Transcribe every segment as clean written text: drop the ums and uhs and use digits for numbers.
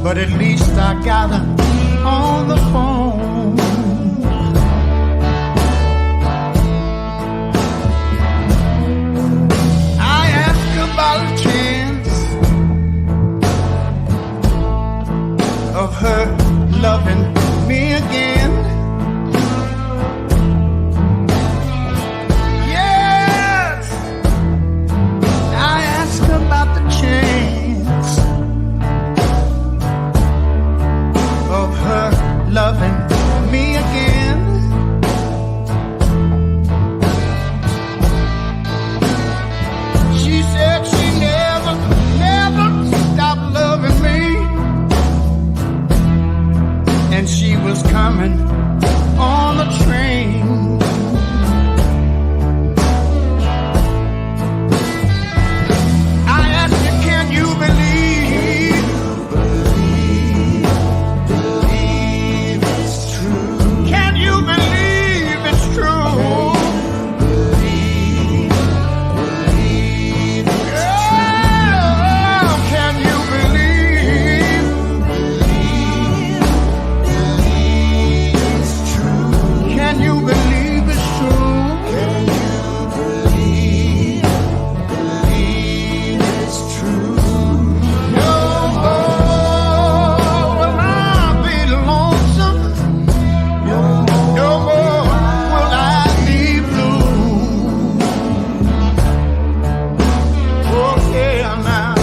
but at least I got her on the phone. I asked about a chance of her loving me again. Yes, I asked about the chance of her loving me again. She said she never stopped loving me, and she was coming on the train. I asked her, can you believe it's true? Can you believe it's true? Oh, can you believe it's true? Can you believe it's true? Can you believe it's true? No more will I be lonesome. No more will I be blue. Oh yeah, now.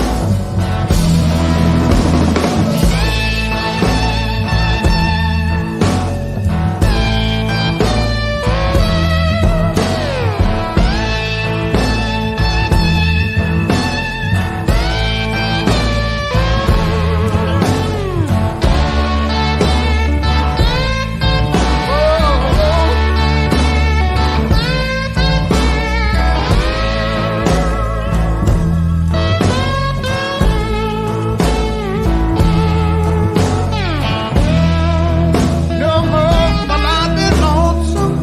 No more will I be lonesome.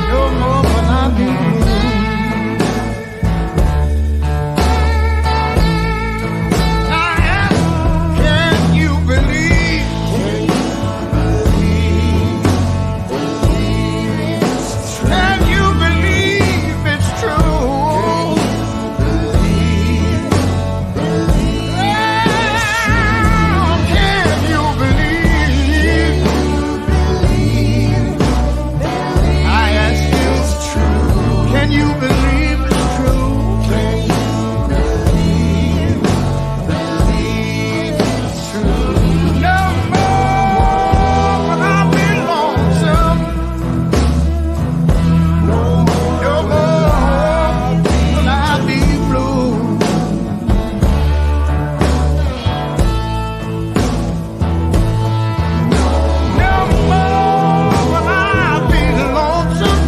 No more will I be blue. I ask, can you believe? Can you believe it's true? Oh, can you believe? I ask you, can you believe it's true? Can you believe it's true? No more will I be lonesome. No more will I be blue. No more will I be lonesome.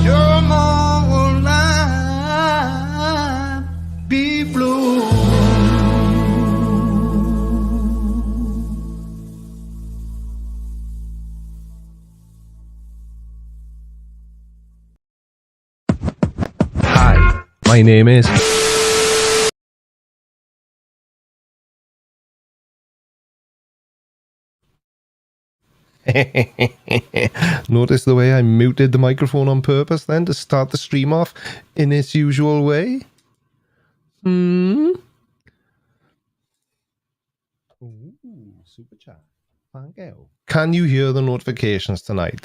No more will I be blue. Hi, my name is. Notice the way I muted the microphone on purpose then to start the stream off in its usual way? Ooh, super chat. Thank you. Can you hear the notifications tonight?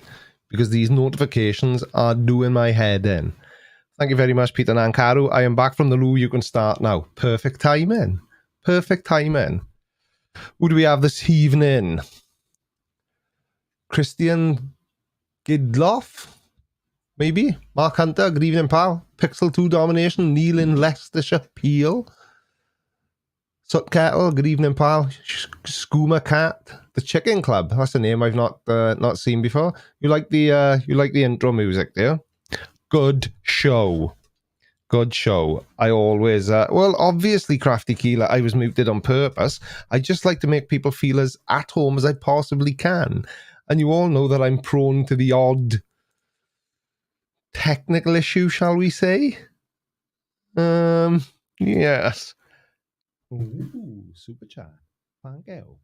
Because these notifications are doing my head in. Thank you very much, Peter Nankaru. I am back from the loo. You can start now. Perfect timing. Perfect timing. Who do we have this evening? Christian Gidloff? Maybe? Mark Hunter, good evening, pal. Pixel 2 Domination, Neil in Leicestershire, Peel. Sut Kettle, good evening, pal. Skooma Cat, the Chicken Club. That's a name I've not seen before. You like the intro music, do you? Good show. Good show. I always, well, obviously, Crafty Keeler, I was muted on purpose. I just like to make people feel as at home as I possibly can. And you all know that I'm prone to the odd technical issue, shall we say? Yes. Ooh, super chat. Thank you.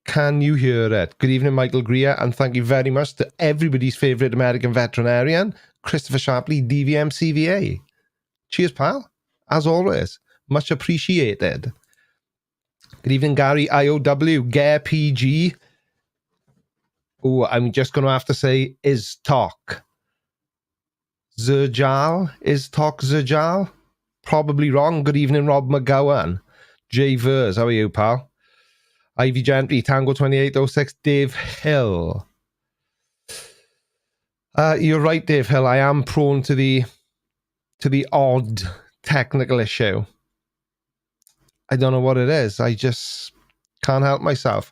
Can you hear it? Good evening, Michael Greer, and thank you very much to everybody's favourite American veterinarian, Christopher Shapley, DVM CVA. Cheers, pal. As always, much appreciated. Good evening, Gary IOW, Gare PG. Oh, I'm just going to have to say, is talk. Zerjal? Is talk Zerjal? Probably wrong. Good evening, Rob McGowan. Jay Vers, how are you, pal? Ivy Gentry, Tango 2806, Dave Hill. You're right, Dave Hill. I am prone to the odd technical issue. I don't know what it is. I just can't help myself.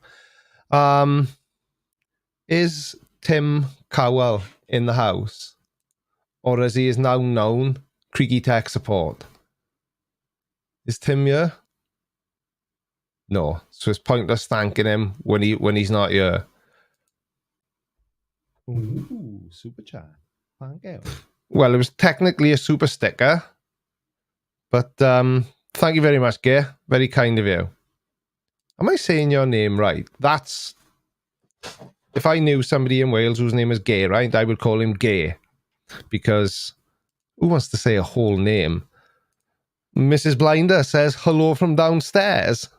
Is Tim Cowell in the house? Or as he is now known, Creaky Tech Support? Is Tim here? No. So it's pointless thanking him when he's not here. Ooh, super chat. Thank you. Well, it was technically a super sticker. But thank you very much, Gay. Very kind of you. Am I saying your name right? That's... If I knew somebody in Wales whose name is Gay, right, I would call him Gay. Because who wants to say a whole name? Mrs. Blinder says, hello from downstairs.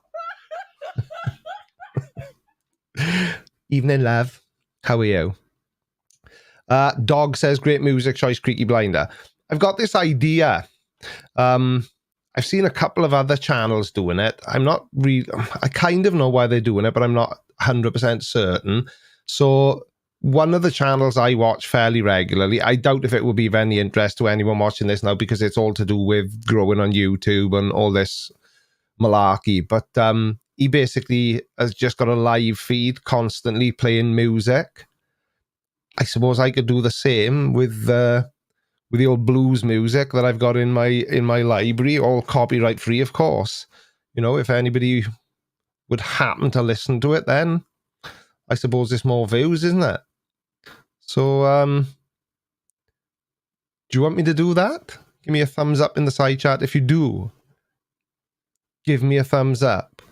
Evening, love. How are you? Dog says, great music choice, Creaky Blinder. I've got this idea. I've seen a couple of other channels doing it. I'm not really... I kind of know why they're doing it, but I'm not 100% certain. So one of the channels I watch fairly regularly, I doubt if it will be of any interest to anyone watching this now because it's all to do with growing on YouTube and all this malarkey. But he basically has just got a live feed constantly playing music. I suppose I could do the same with the old blues music that I've got in my library, all copyright free, of course. You know, if anybody would happen to listen to it, then I suppose it's more views, isn't it? So, do you want me to do that? Give me a thumbs up in the side chat if you do. Give me a thumbs up.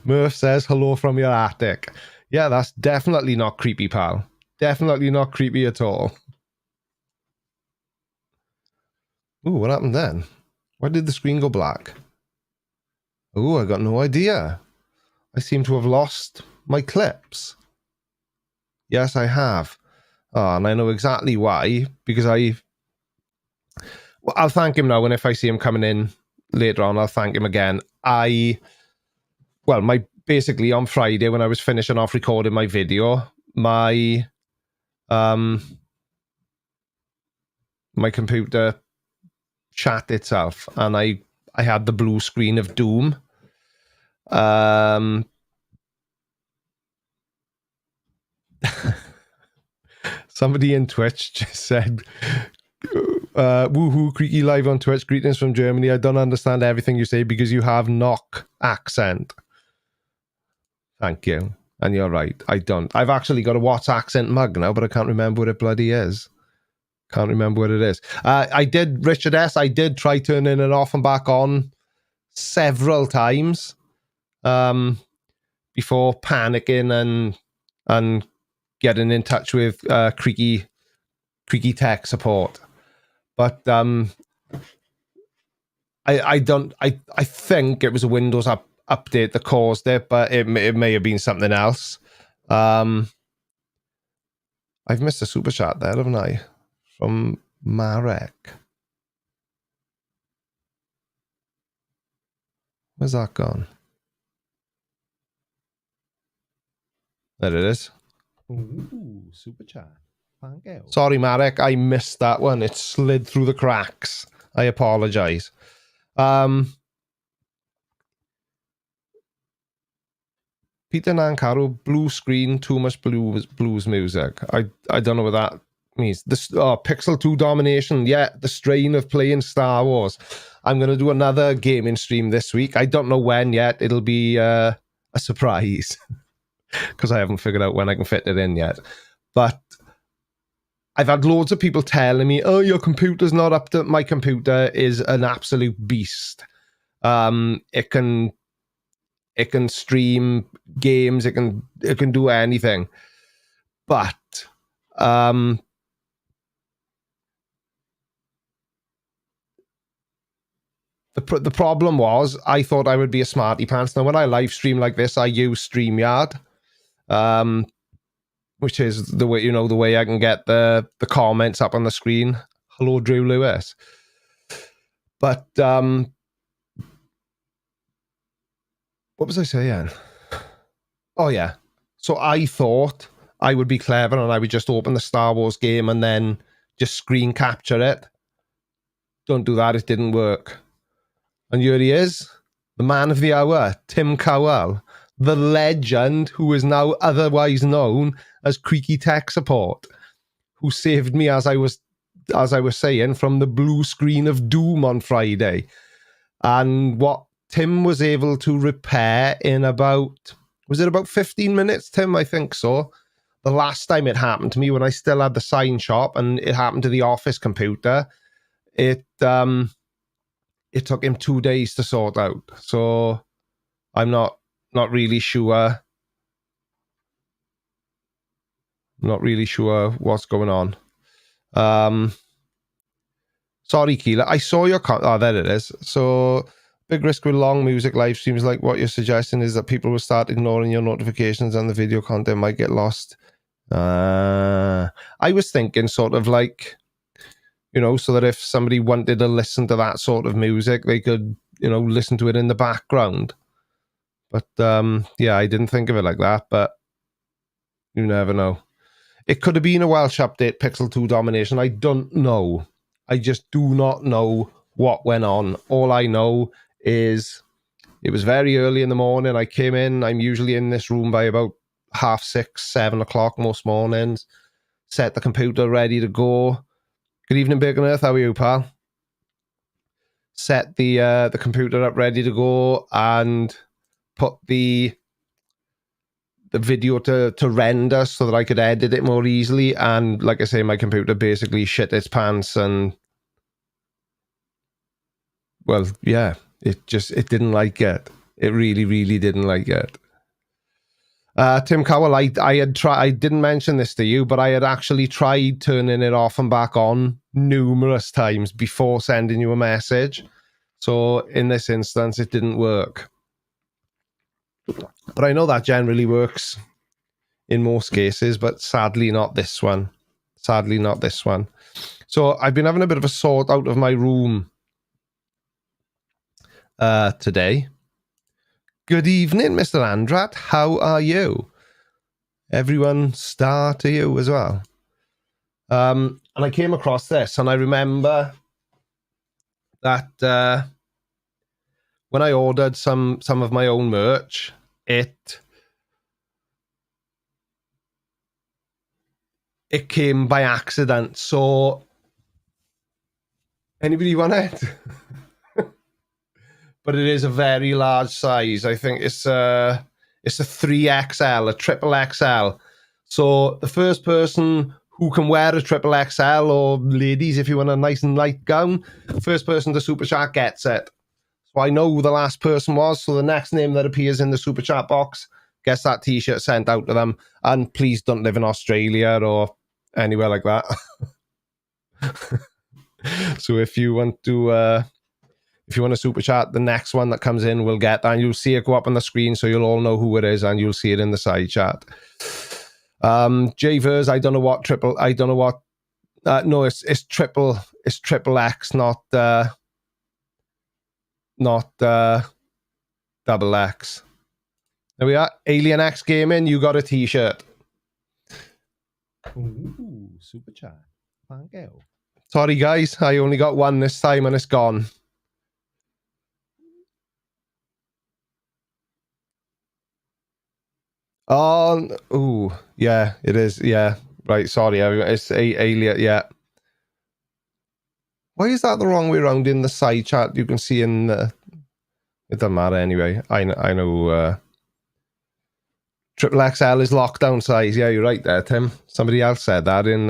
Murph says, hello from your attic. Yeah, that's definitely not creepy, pal. Definitely not creepy at all. Ooh, what happened then? Why did the screen go black? Ooh, I got no idea. I seem to have lost my clips. Yes, I have. Oh, and I know exactly why. Because I'll thank him now, and if I see him coming in later on, I'll thank him again. Basically on Friday when I was finishing off recording my video, my computer shut itself, and I had the blue screen of doom. Somebody in Twitch just said, woohoo, Creaky live on Twitch, greetings from Germany. I don't understand everything you say because you have knock accent. Thank you. And you're right, I don't. I've actually got a What's accent mug now, but I can't remember what it bloody is. Can't remember what it is. I did, Richard S., I did try turning it off and back on several times before panicking and getting in touch with Creaky Tech Support. But I think it was a Windows update that caused it, but it may have been something else. I've missed a super chat there, haven't I? From Marek. Where's that gone? There it is. Ooh, super chat. Thank you. Sorry, Marek, I missed that one. It slid through the cracks. I apologize. Peter Nancaro, blue screen, too much blues music. I don't know what that means. Pixel 2 domination. Yeah, the strain of playing Star Wars. I'm going to do another gaming stream this week. I don't know when yet. It'll be a surprise because I haven't figured out when I can fit it in yet. But I've had loads of people telling me, oh, your computer's not up to... My computer is an absolute beast. It can stream games, it can do anything. But the problem was, I thought I would be a smarty pants. Now, when I live stream like this, I use StreamYard, which is the way, you know, the way I can get the comments up on the screen. Hello, Drew Lewis. But what was I saying? Oh yeah. So I thought I would be clever and I would just open the Star Wars game and then just screen capture it. Don't do that. It didn't work. And here he is, the man of the hour, Tim Cowell, the legend who is now otherwise known as Creaky Tech Support, who saved me, as I was saying, from the blue screen of doom on Friday. And what Tim was able to repair in about, was it about 15 minutes, Tim? I think so. The last time it happened to me, when I still had the sign shop and it happened to the office computer, it took him 2 days to sort out. So I'm not really sure. Not really sure what's going on. Sorry, Keela. I saw your oh, there it is. So big risk with long music live streams, like what you're suggesting is that people will start ignoring your notifications and the video content might get lost. I was thinking sort of like, you know, so that if somebody wanted to listen to that sort of music, they could, you know, listen to it in the background. But yeah, I didn't think of it like that, but you never know. It could have been a Welsh update, Pixel 2 domination. I don't know. I just do not know what went on. All I know is it was very early in the morning. I came in. I'm usually in this room by about 6:30, 7 o'clock most mornings. Set the computer ready to go. Good evening, Bacon Earth. How are you, pal? Set the computer up ready to go and put the video to render so that I could edit it more easily. And like I say, my computer basically shit its pants and, well, yeah, it didn't like it. It really, really didn't like it. Tim Cowell, I didn't mention this to you, but I had actually tried turning it off and back on numerous times before sending you a message. So in this instance, it didn't work. But I know that generally works in most cases, but sadly not this one. Sadly not this one. So I've been having a bit of a sort out of my room today. Good evening, Mr. Andrat. How are you? Everyone star to you as well. And I came across this, and I remember that when I ordered some of my own merch, it came by accident. So anybody want it? But it is a very large size. I think it's a 3XL, a triple XL. So the first person who can wear a triple XL, or ladies, if you want a nice and light gown, first person to super chat gets it. So I know who the last person was. So the next name that appears in the super chat box gets that t-shirt sent out to them. And please don't live in Australia or anywhere like that. So if you want to super chat, the next one that comes in will get that, and you'll see it go up on the screen, so you'll all know who it is, and you'll see it in the side chat. Javers, I don't know what triple. I don't know what. No, it's triple. It's triple X, not double X. There we are. Alien X Gaming, you got a t-shirt. Ooh, super chat. Thank you. Sorry guys, I only got one this time and it's gone. Oh, ooh, yeah, it is. Yeah, right. Sorry, it's alien. Yeah. Why is that the wrong way around in the side chat? You can see in the. It doesn't matter anyway. I know. Triple XL is lockdown size. Yeah, you're right there, Tim. Somebody else said that in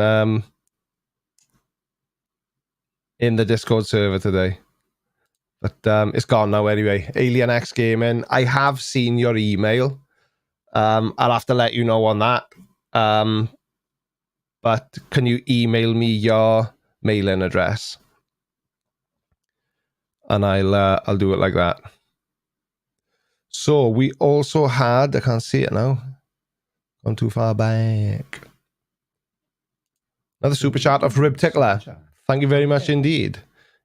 in the Discord server today. But it's gone now anyway. Alien X Gaming, I have seen your email. I'll have to let you know on that. But can you email me your mailing address? And I'll do it like that. So we also had, I can't see it now. Gone too far back. Another super chat of Rib Tickler. Thank you very much indeed.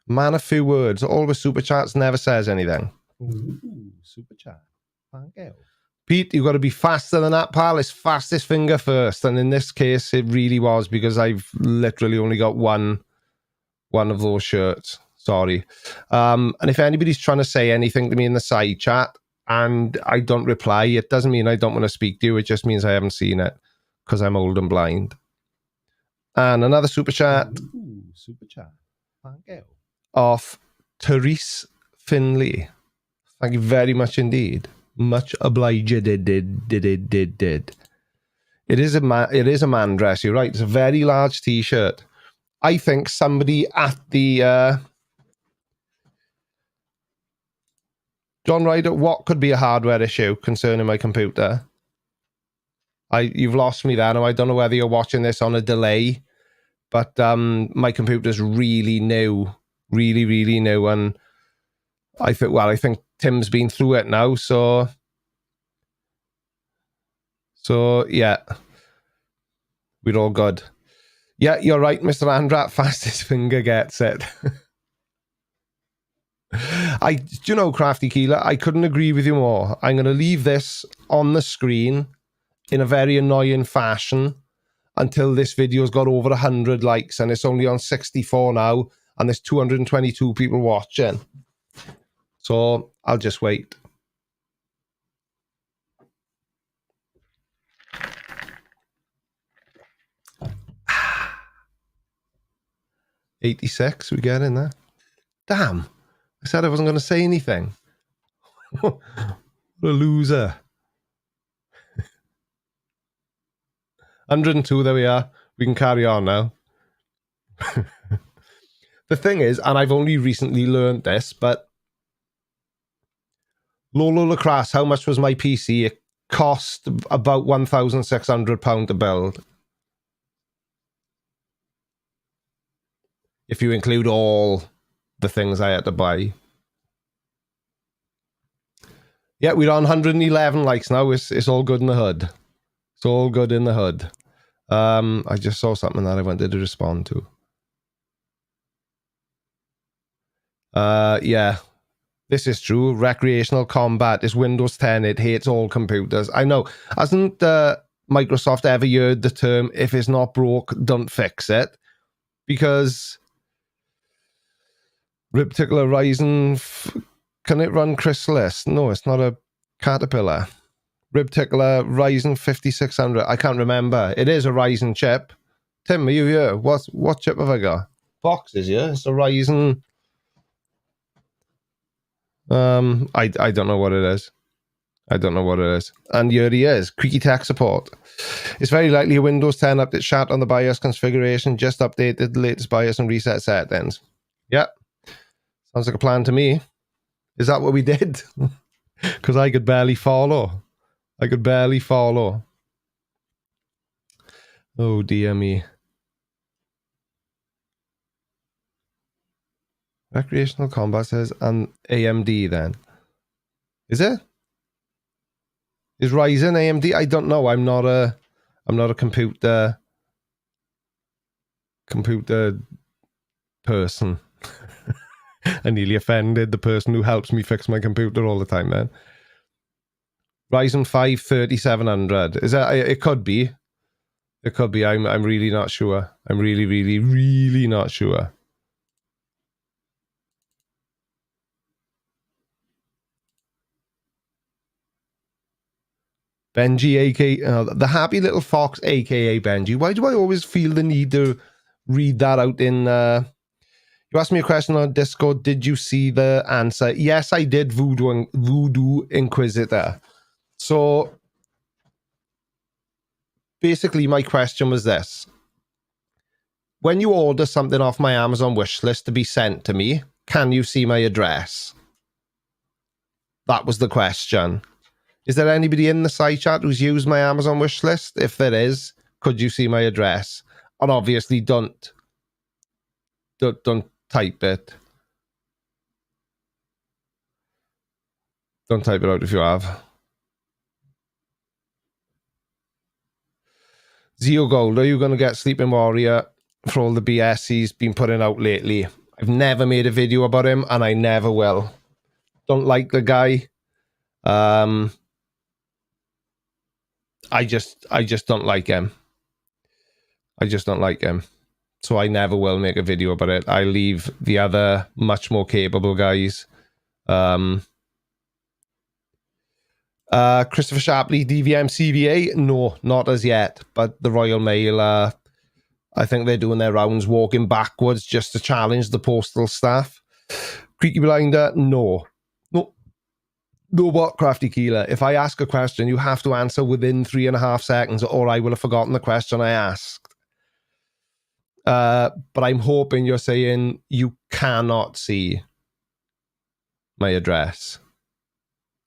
Man, a few words. Always super chats, never says anything. Ooh, super chat. Thank you. Pete, you've got to be faster than that, pal. It's fastest finger first. And in this case, it really was because I've literally only got one of those shirts. Sorry. And if anybody's trying to say anything to me in the side chat and I don't reply, it doesn't mean I don't want to speak to you. It just means I haven't seen it because I'm old and blind. And another super chat. Ooh, super chat. Thank you. Of Therese Finley. Thank you very much indeed. Much obliged. It is a man dress. You're right. It's a very large t-shirt. I think somebody at the John Ryder, what could be a hardware issue concerning my computer? You've lost me there. Now I don't know whether you're watching this on a delay, but my computer's really new. Really, really new, and I think Tim's been through it now, so yeah, we're all good. Yeah, you're right, Mr. Andrat. Fastest finger gets it. Do you know, Crafty Keeler, I couldn't agree with you more. I'm going to leave this on the screen in a very annoying fashion until this video's got over 100 likes, and it's only on 64 now. And there's 222 people watching. So I'll just wait. $86, we get in there. Damn. I said I wasn't going to say anything. What a loser. 102, there we are. We can carry on now. The thing is, and I've only recently learned this, but Lolo Lacrasse, how much was my PC? It cost about £1,600 to build. If you include all the things I had to buy. Yeah, we're on 111 likes now. It's all good in the hood. It's all good in the hood. I just saw something that I wanted to respond to. Yeah, this is true. Recreational combat is Windows 10. It hates all computers. I know. Hasn't Microsoft ever heard the term, if it's not broke, don't fix it? Because Riptickler Ryzen, can it run Chrysalis? No, it's not a Caterpillar. Riptickler Ryzen 5600. I can't remember. It is a Ryzen chip. Tim, are you here? What chip have I got? Boxes, yeah? It's a Ryzen... I don't know what it is. I don't know what it is. And here he is, Creaky Tech Support. It's very likely a Windows 10 update shat on the BIOS configuration, just updated the latest BIOS and reset settings. Yep. Sounds like a plan to me. Is that what we did? Because I could barely follow. I could barely follow. Oh dear me. Recreational combat says, and AMD then. Is it? Is Ryzen AMD? I don't know. I'm not a computer person. I nearly offended the person who helps me fix my computer all the time, man. Ryzen 5 3700. Is that? It could be. It could be. I'm really not sure. I'm really not sure. Benji, aka the happy little fox, aka Benji. Why do I always feel the need to read that out in? You asked me a question on Discord. Did you see the answer? Yes, I did. Voodoo Inquisitor. So basically, my question was this: when you order something off my Amazon wish list to be sent to me, can you see my address? That was the question. Is there anybody in the side chat who's used my Amazon wish list? If there is, could you see my address? And obviously don't type it. Don't type it out if you have. Zio Gold, are you going to get Sleeping Warrior for all the BS he's been putting out lately? I've never made a video about him, and I never will. Don't like the guy. I just don't like him. I just don't like him. So I never will make a video about it. I leave the other much more capable guys. Christopher Shapley, DVM CVA? No, not as yet. But the Royal Mail, I think they're doing their rounds, walking backwards just to challenge the postal staff. Creaky Blinder? No. No, what, Crafty Keeler? If I ask a question, you have to answer within 3.5 seconds, or I will have forgotten the question I asked. But I'm hoping you're saying you cannot see my address.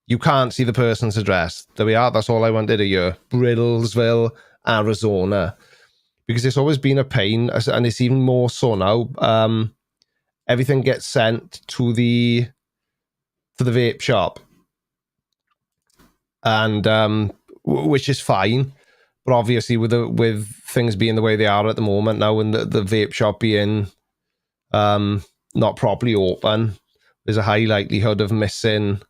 You can't see the person's address. There we are. That's all I wanted to hear. Brittlesville, Arizona. Because it's always been a pain, and it's even more so now. Everything gets sent to the vape shop. And which is fine, but obviously with things being the way they are at the moment now, and the vape shop being not properly open, there's a high likelihood of missing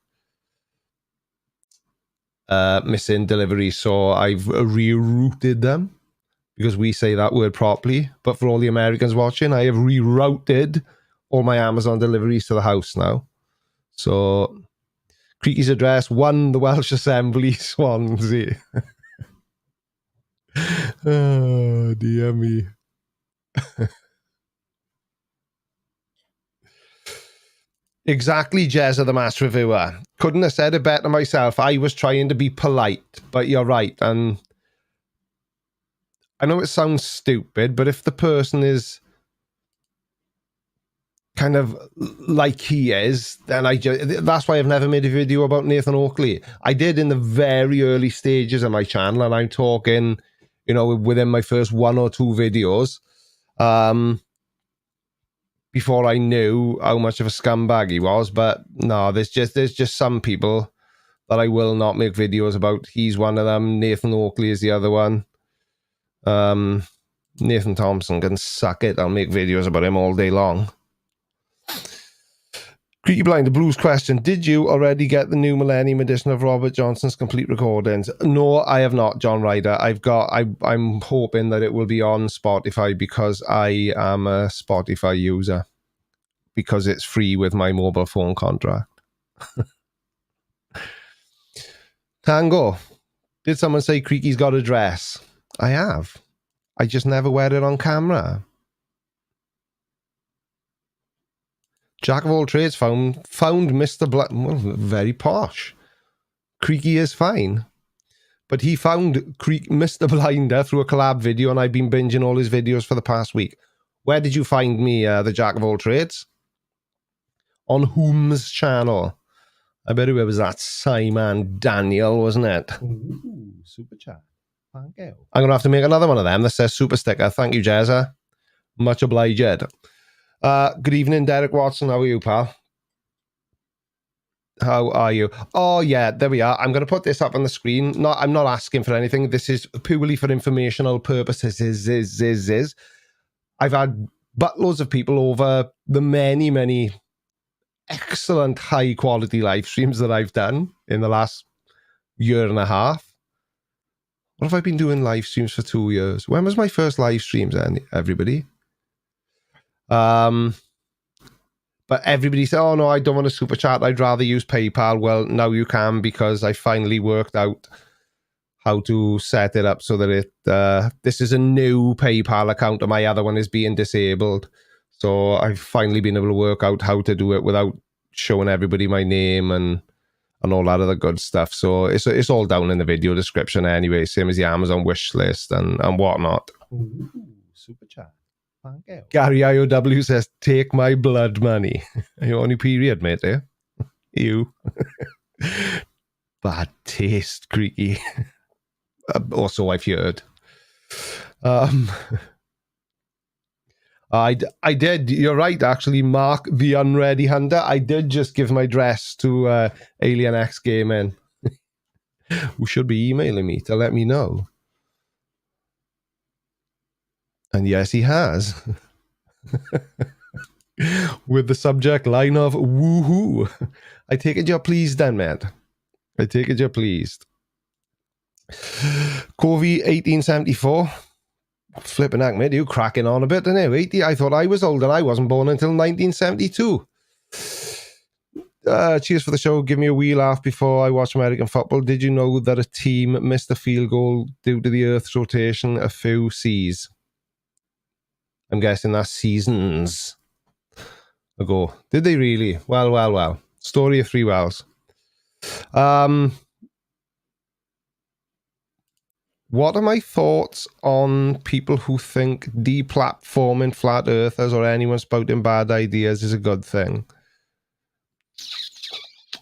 deliveries. So I've rerouted them, because we say that word properly. But for all the Americans watching, I have rerouted all my Amazon deliveries to the house now. So Creaky's address, 1 the Welsh Assembly, Swansea. Oh, dear me. Exactly, Jezza, the Mass Reviewer. Couldn't have said it better myself. I was trying to be polite, but you're right. And I know it sounds stupid, but if the person is kind of like he is, then that's why I've never made a video about Nathan Oakley. I did in the very early stages of my channel, and I'm talking, you know, within my first 1 or 2 videos, before I knew how much of a scumbag he was. But no, there's just some people that I will not make videos about. He's one of them. Nathan Oakley is the other one. Nathan Thompson can suck it. I'll make videos about him all day long. Creaky Blind, the Blues question. Did you already get the new Millennium edition of Robert Johnson's complete recordings? No, I have not, John Ryder. I'm hoping that it will be on Spotify, because I am a Spotify user, because it's free with my mobile phone contract. Tango, did someone say Creaky's got a dress? I have. I just never wear it on camera. Jack of all trades found Mr. Well, very posh. Creaky is fine. But he found Mr. Blinder through a collab video, and I've been binging all his videos for the past week. Where did you find me, the Jack of all trades? On whom's channel? I bet it was that Simon Daniel, wasn't it? Ooh, super chat. Thank you. I'm going to have to make another one of them that says super sticker. Thank you, Jezza. Much obliged. Good evening, Derek Watson. How are you, pal? How are you? Oh, yeah, there we are. I'm going to put this up on the screen. I'm not asking for anything. This is purely for informational purposes. I've had buttloads of people over the many, many excellent high-quality live streams that I've done in the last 1.5 years. What have I been doing live streams for 2 years? When was my first live streams, then, everybody? But everybody said, oh no, I don't want a super chat, I'd rather use PayPal. Well, now you can, because I finally worked out how to set it up so that this is a new PayPal account and my other one is being disabled. So I've finally been able to work out how to do it without showing everybody my name and all that other good stuff. So it's all down in the video description anyway, same as the Amazon wish list and whatnot. Ooh, super chat. Thank you. Gary IOW says, take my blood money. Are you on your period, mate, there? You. Bad taste, Creaky. Also, I've heard. I did. You're right, actually, Mark, the Unready Hunter. I did just give my address to Alien X Gaming, who should be emailing me to let me know. And yes, he has. With the subject line of woohoo. I take it you're pleased then, mate. I take it you're pleased. Covey 1874. Flipping heck, mate, you cracking on a bit, didn't you? 80. I thought I was old and I wasn't born until 1972. Cheers for the show. Give me a wee laugh before I watch American football. Did you know that a team missed a field goal due to the Earth's rotation a few seas? I'm guessing that's seasons ago. Did they really? Well. Story of three wells. What are my thoughts on people who think deplatforming flat earthers or anyone spouting bad ideas is a good thing?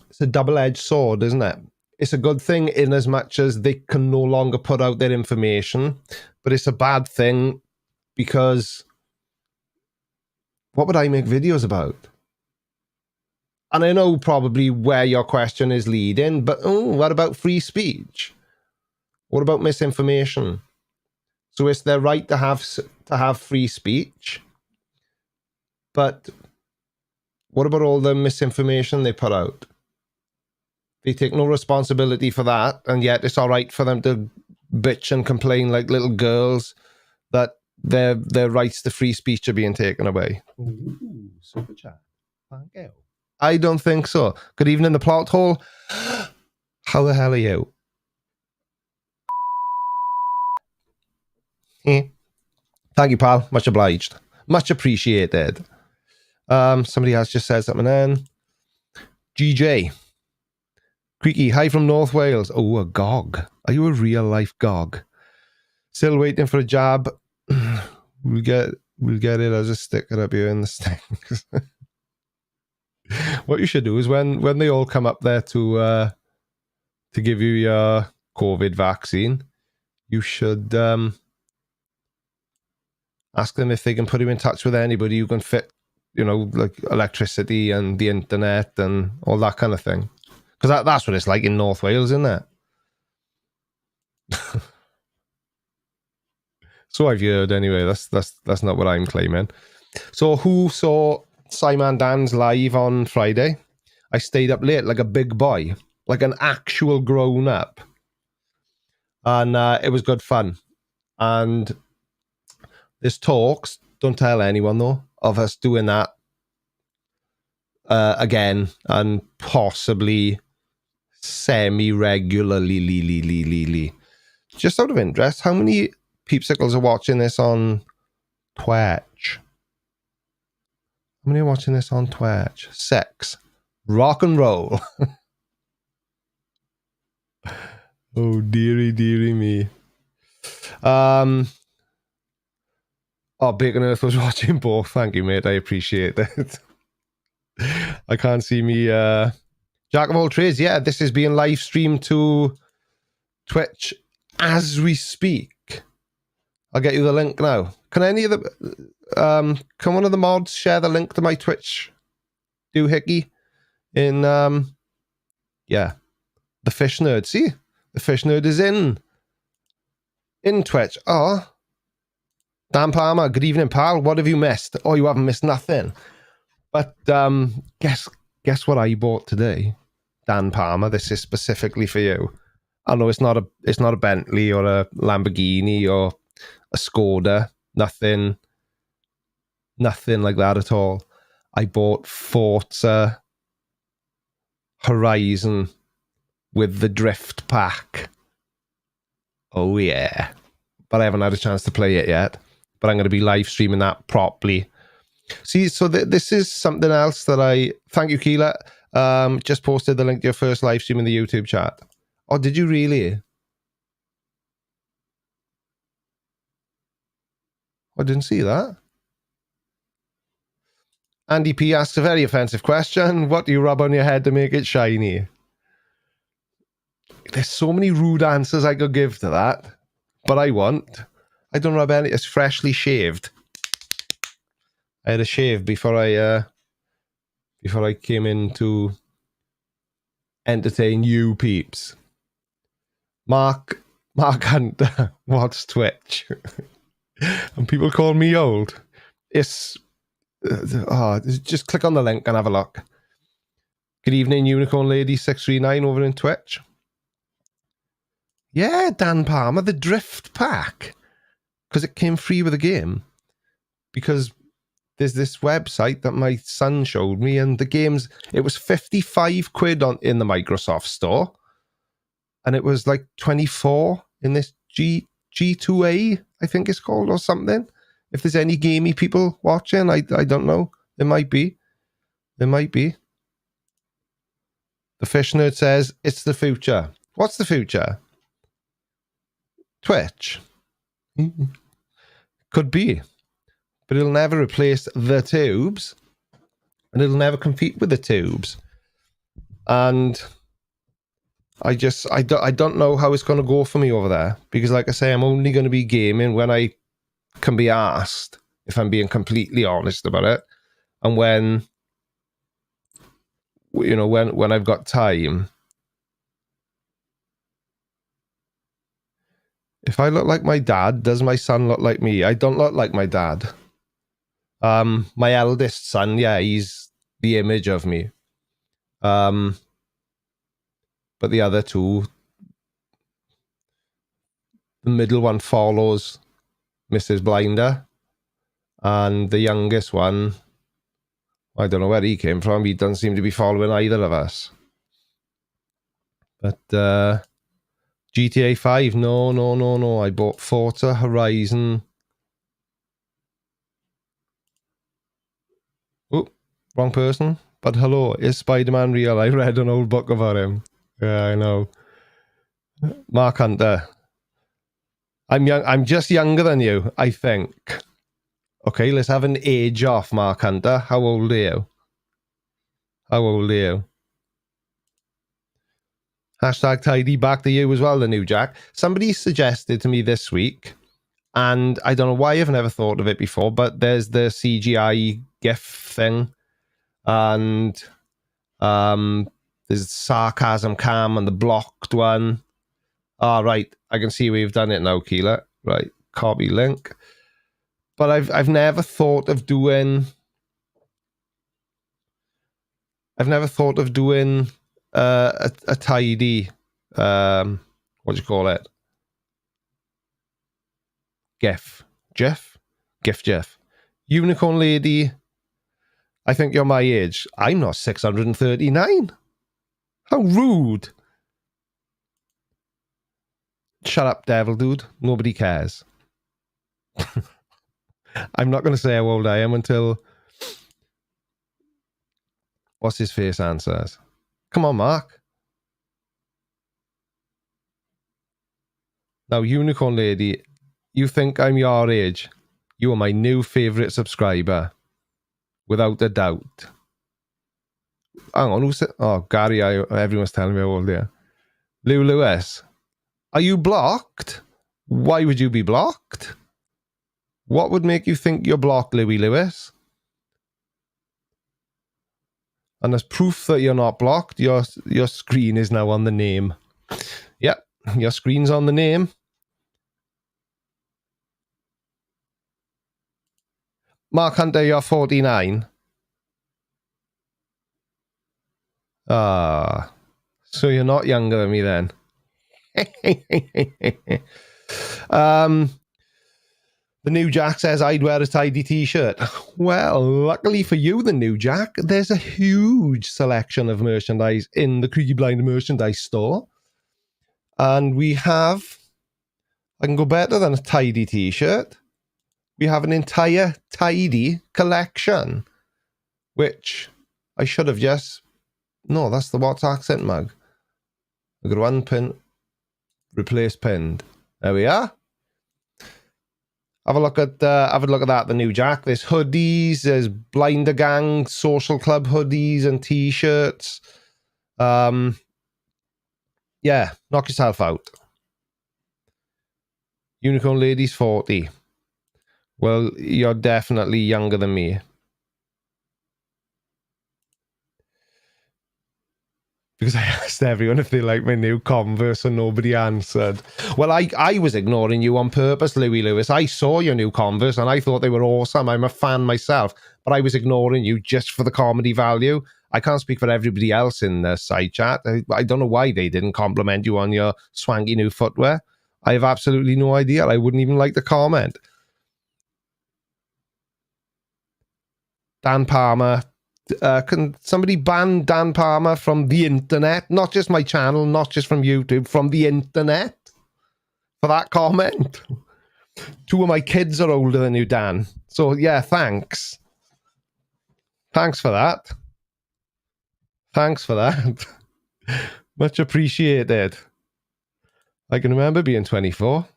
It's a double-edged sword, isn't it? It's a good thing in as much as they can no longer put out their information, but it's a bad thing because what would I make videos about? And I know probably where your question is leading, but what about free speech? What about misinformation? So it's their right to have free speech, but what about all the misinformation they put out? They take no responsibility for that, and yet it's all right for them to bitch and complain like little girls that their rights to free speech are being taken away. Ooh, super chat. Thank you. I don't think so. Good evening, the plot hole. How the hell are you? Thank you, pal. Much obliged. Much appreciated. Somebody else just said something then. GJ. Creaky, hi from North Wales. Oh, a GOG. Are you a real life GOG? Still waiting for a jab. We'll get it. I'll just stick it up here in the stinks. What you should do is when they all come up there to give you your COVID vaccine, you should ask them if they can put you in touch with anybody who can fit, like electricity and the internet and all that kind of thing. Because that's what it's like in North Wales, isn't it? So I've heard anyway. That's not what I'm claiming. So who saw Simon Dan's live on Friday? I stayed up late like a big boy, like an actual grown up, and it was good fun. And there's talks, don't tell anyone though, of us doing that again and possibly semi-regularly. Just out of interest, how many peepsicles are watching this on Twitch? How many are watching this on Twitch? 6. Rock and roll. Oh, dearie me. Oh, Bacon Earth was watching both. Thank you, mate. I appreciate it. I can't see me. Jack of all trades. Yeah, this is being live streamed to Twitch as we speak. I'll get you the link now. Can any of the can one of the mods share the link to my Twitch doohickey in the Fish Nerd? See, the Fish Nerd is in Twitch. Oh, Dan Palmer, good evening, pal. What have you missed? Oh, you haven't missed nothing. But guess what I bought today, Dan Palmer. This is specifically for you. I know it's not a Bentley or a Lamborghini or a Skoda. Nothing like that at all. I bought Forza Horizon with the drift pack. Oh yeah. But I haven't had a chance to play it yet. But I'm going to be live streaming that properly. See, so this is something else that thank you, Keela. Just posted the link to your first live stream in the YouTube chat. Oh, did you really? I didn't see that. Andy P asks a very offensive question. What do you rub on your head to make it shiny? There's so many rude answers I could give to that, but I won't. I don't rub any. It's freshly shaved. I had a shave before I came in to entertain you peeps. Mark Hunter, what's Twitch? And people call me old. It's just click on the link and have a look. Good evening, Unicorn Lady 639 over in Twitch. Yeah, Dan Palmer, the Drift Pack, because it came free with the game. Because there's this website that my son showed me, and the games, it was 55 quid in the Microsoft store, and it was like 24 in this G2A, I think it's called, or something. If there's any gamey people watching, I don't know. There might be. The Fish Nerd says, it's the future. What's the future? Twitch. Could be. But it'll never replace the tubes. And it'll never compete with the tubes. And I don't know how it's going to go for me over there. Because like I say, I'm only going to be gaming when I can be asked, if I'm being completely honest about it. And when, you know, when I've got time. If I look like my dad, does my son look like me? I don't look like my dad. My eldest son, yeah, he's the image of me. But the other two, the middle one follows Mrs. Blinder, and the youngest one, I don't know where he came from. He doesn't seem to be following either of us. But GTA 5, no. I bought Forza Horizon. Oh, wrong person. But hello, is Spider-Man real? I read an old book about him. Yeah, I know. Mark Hunter. I'm just younger than you, I think. Okay, let's have an age off, Mark Hunter. How old are you? Hashtag tidy back to you as well, the new Jack. Somebody suggested to me this week, and I don't know why I've never thought of it before, but there's the CGI GIF thing, and there's sarcasm cam and the blocked one. Ah, right. I can see we've done it now, Keela. Right. Copy link. But I've never thought of doing. I've never thought of doing a tidy. What do you call it? GIF. Unicorn Lady. I think you're my age. I'm not 639. How rude. Shut up, devil dude. Nobody cares. I'm not going to say how old I am until... What's his face answers? Come on, Mark. Now, Unicorn Lady, you think I'm your age. You are my new favourite subscriber. Without a doubt. Hang on, who said... Oh, Gary, everyone's telling me how old they are. Lou Lewis. Are you blocked? Why would you be blocked? What would make you think you're blocked, Louis Lewis? And as proof that you're not blocked, your screen is now on the name. Yep, your screen's on the name. Mark Hunter, you're 49. Ah, so you're not younger than me then. The new Jack says I'd wear a tidy t-shirt. Well, luckily for you, the new Jack, there's a huge selection of merchandise in the Creaky Blind merchandise store. And we have, I can go better than a tidy t-shirt. We have an entire tidy collection, which I should have just, no, that's the What's Accent mug. I got one pin, replace pinned. There we are. Have a look at that. The new jack. There's hoodies. There's Blinder Gang Social Club hoodies and t-shirts. Yeah, knock yourself out. Unicorn Lady's 40. Well, you're definitely younger than me. Because I asked everyone if they like my new Converse and nobody answered. Well, I was ignoring you on purpose, Louis Lewis. I saw your new Converse and I thought they were awesome. I'm a fan myself. But I was ignoring you just for the comedy value. I can't speak for everybody else in the side chat. I don't know why they didn't compliment you on your swanky new footwear. I have absolutely no idea. I wouldn't even like to comment. Dan Palmer. Can somebody ban Dan Palmer from the internet? Not just my channel, not just from YouTube, from the internet for that comment. 2 of my kids are older than you, Dan. So yeah, thanks. Thanks for that. Thanks for that. Much appreciated. I can remember being 24.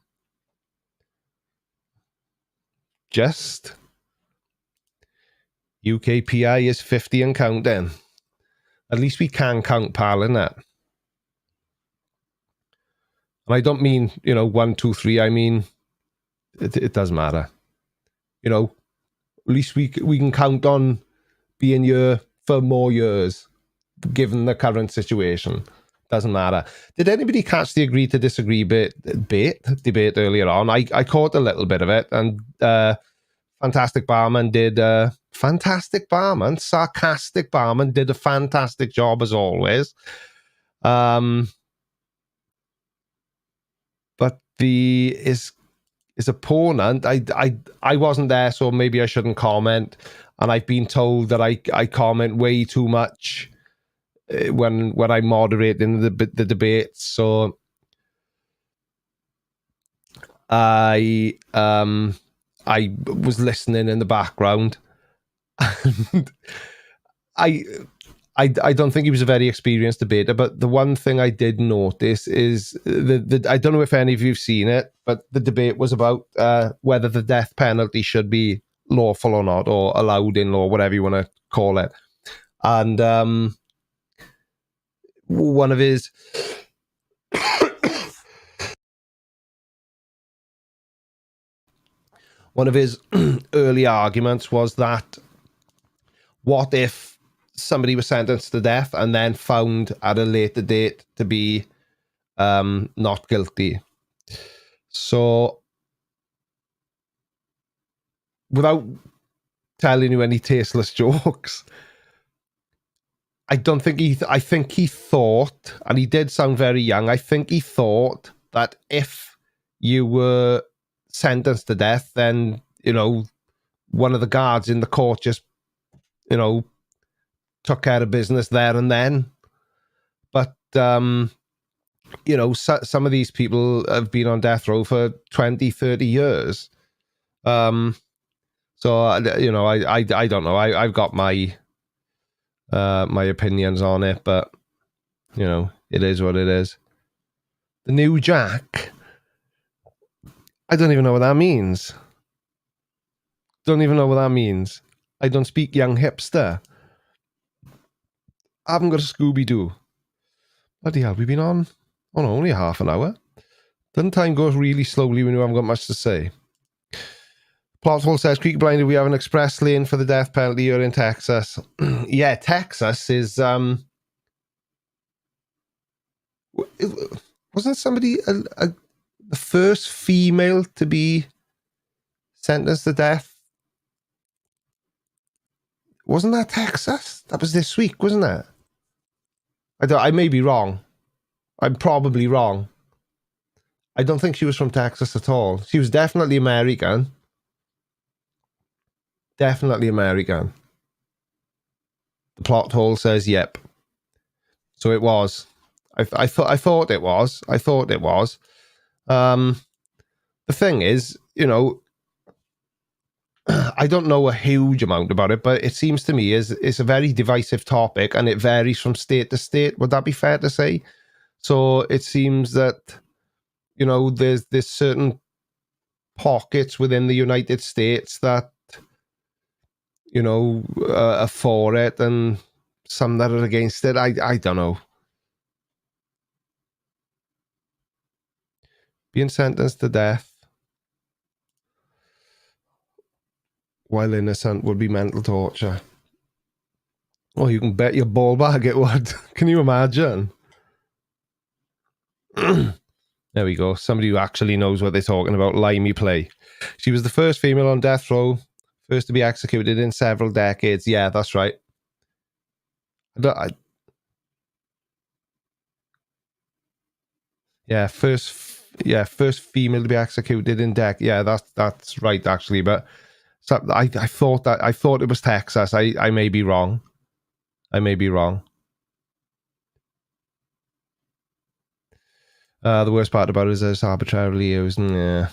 Just. UKPI is 50 and counting. At least we can count, pal, innit? And I don't mean, 1, 2, 3. I mean, it doesn't matter. At least we can count on being here for more years, given the current situation. Doesn't matter. Did anybody catch the agree to disagree debate earlier on? I caught a little bit of it, and Sarcastic Barman did a fantastic job as always. But his opponent, I wasn't there, so maybe I shouldn't comment. And I've been told that I comment way too much when I moderate in the debates. So I was listening in the background, and I don't think he was a very experienced debater, but the one thing I did notice is I don't know if any of you've seen it, but the debate was about whether the death penalty should be lawful or not, or allowed in law, whatever you want to call it. And one of his early arguments was that what if somebody was sentenced to death and then found at a later date to be not guilty? So without telling you any tasteless jokes, I think he thought, and he did sound very young, I think he thought that if you were sentenced to death, then, one of the guards in the court just, took care of business there and then. But, some of these people have been on death row for 20, 30 years. So, I don't know. I've got my opinions on it, but, it is what it is. The new Jack, I don't even know what that means. I don't speak young hipster. I haven't got a Scooby-Doo. Bloody hell, we've been on, only half an hour. Doesn't time go really slowly when you haven't got much to say? Plothole says, Creek Blinder, we have an express lane for the death penalty here in Texas. Yeah, Texas is, wasn't somebody the first female to be sentenced to death? Wasn't that Texas? That was this week, wasn't it? I may be wrong. I'm probably wrong. I don't think she was from Texas at all. She was definitely American. Definitely American. The plot hole says, yep. So it was. I thought it was. The thing is, I don't know a huge amount about it, but it seems to me it's a very divisive topic, and it varies from state to state. Would that be fair to say? So it seems that, there's certain pockets within the United States that, you know, are for it and some that are against it. I don't know. Being sentenced to death while innocent would be mental torture. Oh, you can bet your ball bag it would. Can you imagine? There we go. Somebody who actually knows what they're talking about. Limey Play. She was the first female on death row, first to be executed in several decades. Yeah, that's right. First female to be executed in decades. Yeah, that's right actually. But so I thought it was Texas. I may be wrong. I may be wrong. The worst part about it is it's arbitrarily used. Yeah.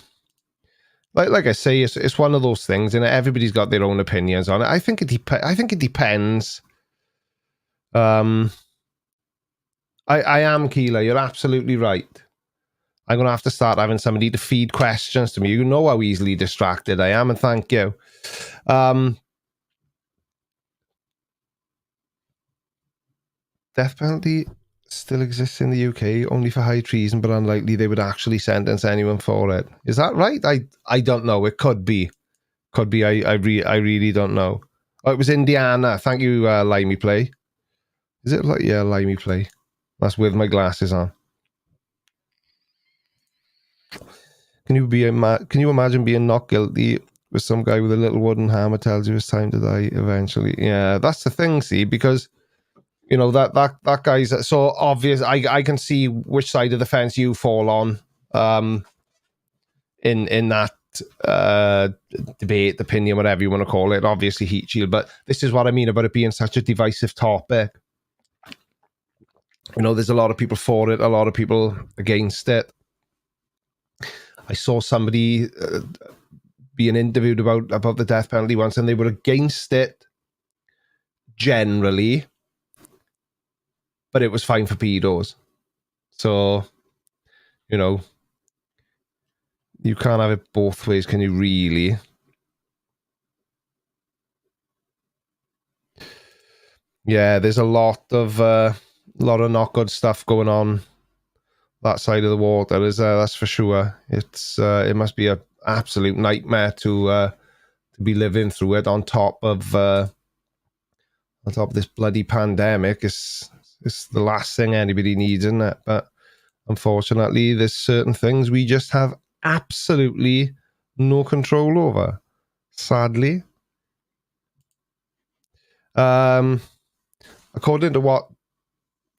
Like I say, it's one of those things, and everybody's got their own opinions on it. I think it depends. I am Keela. You're absolutely right. I'm gonna have to start having somebody to feed questions to me. You know how easily distracted I am, and thank you. Death penalty still exists in the UK, only for high treason, but unlikely they would actually sentence anyone for it. Is that right? I don't know. It could be. Could be. I really don't know. Oh, it was Indiana. Thank you, Limey Play. Is it like, yeah, Limey Play. That's with my glasses on. Can you imagine being not guilty with some guy with a little wooden hammer tells you it's time to die eventually? Yeah, that's the thing, see, because you know that guy's so obvious. I can see which side of the fence you fall on in that debate, opinion, whatever you want to call it. Obviously heat shield, but this is what I mean about it being such a divisive topic. You know, there's a lot of people for it, a lot of people against it. I saw somebody being interviewed about the death penalty once, and they were against it generally, but it was fine for pedos. So, you know, you can't have it both ways, can you really? Yeah, there's a lot of not good stuff going on that side of the water. That's for sure. It must be an absolute nightmare to be living through it on top of this bloody pandemic. It's the last thing anybody needs, isn't it? But unfortunately, there's certain things we just have absolutely no control over, sadly. According to what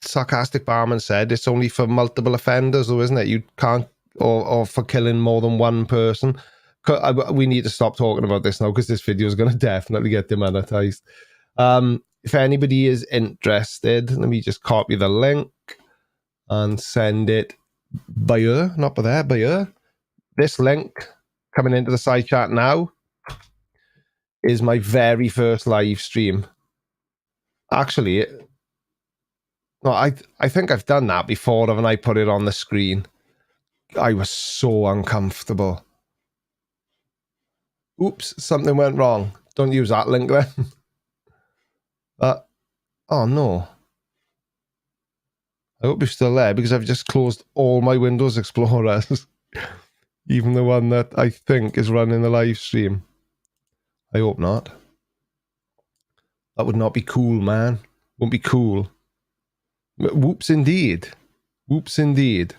Sarcastic Barman said, it's only for multiple offenders, though, isn't it? You can't, or for killing more than one person. We need to stop talking about this now because this video is going to definitely get demonetized. If anybody is interested, let me just copy the link and send it by her, not by there, by her. This link coming into the side chat now is my very first live stream. Actually, no, I think I've done that before, haven't I? Put it on the screen. I was so uncomfortable. Oops, something went wrong. Don't use that link then. Oh no. I hope you're still there because I've just closed all my Windows Explorers. Even the one that I think is running the live stream. I hope not. That would not be cool, man. Won't be cool. Whoops indeed. Whoops indeed.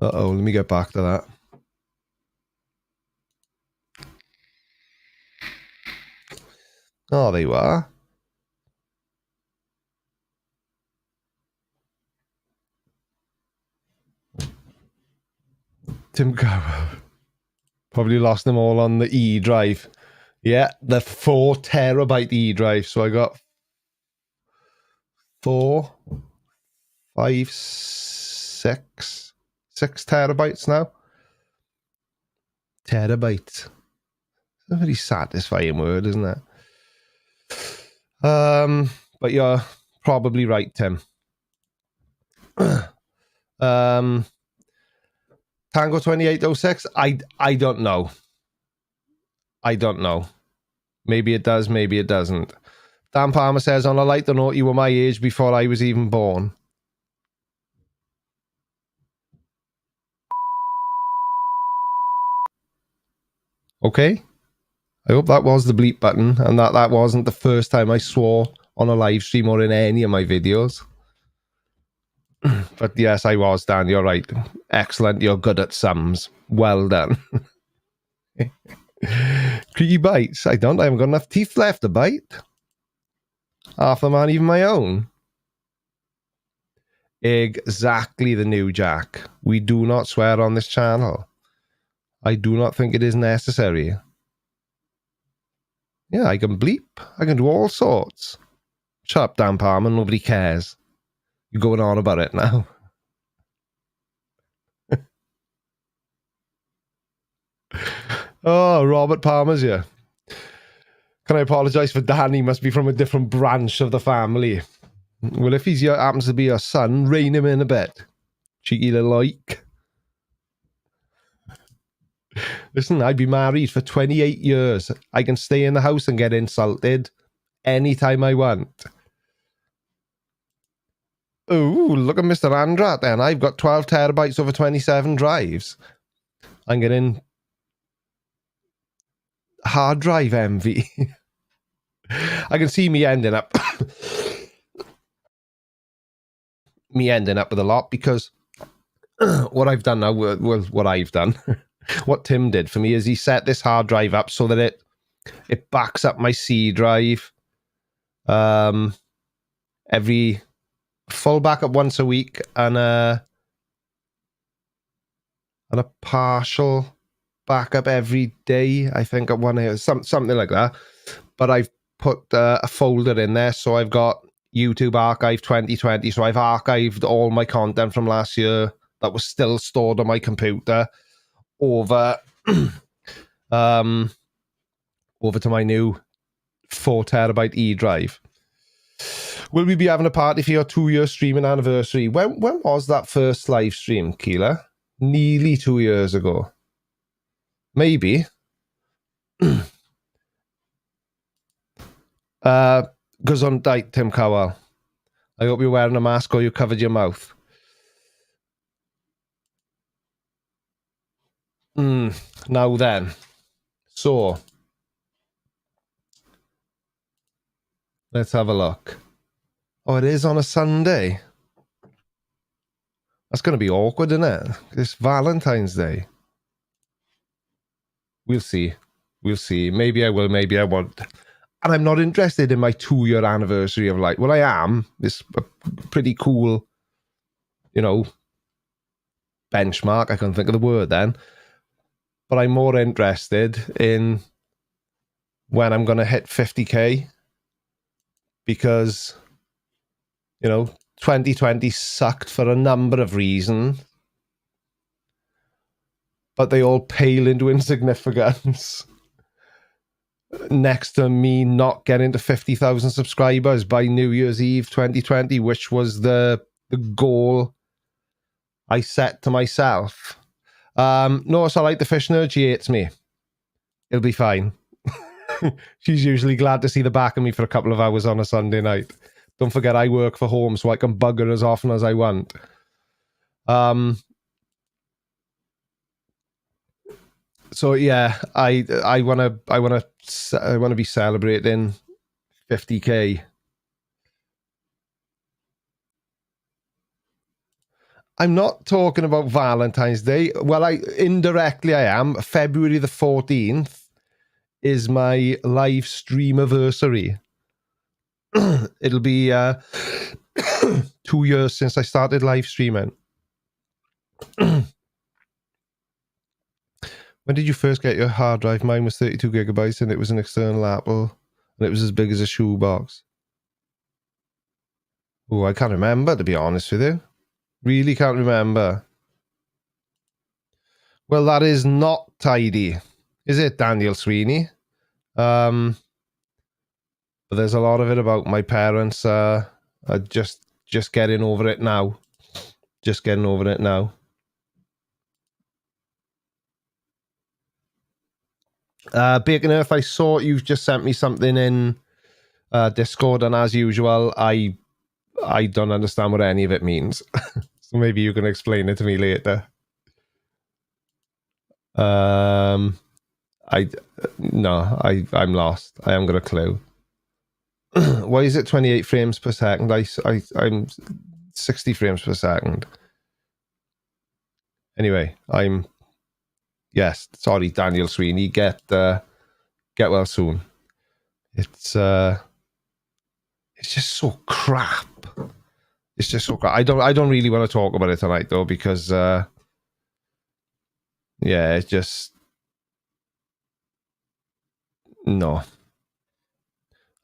Uh-oh, let me get back to that. Oh, there you are. Tim Cower. Probably lost them all on the E drive. Yeah, the 4 terabyte E drive. So I got 4, 5, 6 terabytes now. Terabytes. It's a very satisfying word, isn't it? But you're probably right, Tim. Tango 2806? I don't know. I don't know. Maybe it does, maybe it doesn't. Dan Palmer says, on a lighter note, you were my age before I was even born. Okay. I hope that was the bleep button and that wasn't the first time I swore on a live stream or in any of my videos. But yes, I was, Dan. You're right. Excellent. You're good at sums. Well done. Creaky bites. I haven't got enough teeth left to bite. Half them aren't even my own. Exactly the new Jack. We do not swear on this channel. I do not think it is necessary. Yeah, I can bleep. I can do all sorts. Shut up, Dan Palmer. Nobody cares. You're going on about it now. Oh, Robert Palmer's here. Can I apologise for Dan? He must be from a different branch of the family. Well, if he's happens to be your son, rein him in a bit. Cheeky little oik. Listen, I'd be married for 28 years. I can stay in the house and get insulted anytime I want. Oh, look at Mr. Andrat then. I've got 12 terabytes over 27 drives. I'm getting hard drive envy. I can see me ending up with a lot because what I've done now, well, what I've done, what Tim did for me is he set this hard drive up so that it backs up my C drive every full backup once a week and a partial backup every day, I think, at one something like that. But I've put a folder in there, so I've got YouTube Archive 2020, so I've archived all my content from last year that was still stored on my computer over over to my new 4 terabyte E drive. Will we be having a party for your 2-year streaming anniversary? When was that first live stream, Keela? Nearly 2 years ago. Maybe. Gesundheit, Tim Cowell. I hope you're wearing a mask or you covered your mouth. Now then. So. Let's have a look. Oh, it is on a Sunday. That's going to be awkward, isn't it? It's Valentine's Day. We'll see. We'll see. Maybe I will, maybe I won't. And I'm not interested in my 2-year anniversary of life. Well, I am. It's a pretty cool, you know, benchmark. I can't think of the word then. But I'm more interested in when I'm going to hit 50k. Because, you know, 2020 sucked for a number of reasons. But they all pale into insignificance next to me not getting to 50,000 subscribers by New Year's Eve 2020, which was the goal I set to myself. Notice I like the fish nerd. She hates me. It'll be fine. She's usually glad to see the back of me for a couple of hours on a Sunday night. Don't forget, I work for home, so I can bug her as often as I want. So yeah, I wanna be celebrating 50k. I'm not talking about Valentine's Day. Well, indirectly I am. February the 14th is my live stream anniversary. It'll be 2 years since I started live streaming. When did you first get your hard drive? Mine was 32 gigabytes and it was an external Apple and it was as big as a shoebox. Oh, I can't remember, to be honest with you. Really can't remember. Well, that is not tidy, is it, Daniel Sweeney? But there's a lot of it about my parents just getting over it now. Just getting over it now. Bacon Earth, I saw you've just sent me something in Discord, and as usual, I don't understand what any of it means. So maybe you can explain it to me later. I'm lost. I haven't got a clue. Why is it 28 frames per second? I'm 60 frames per second. Anyway, yes, sorry, Daniel Sweeney. Get well soon. It's just so crap. It's just so crap. I don't really want to talk about it tonight though, because yeah, it's just no.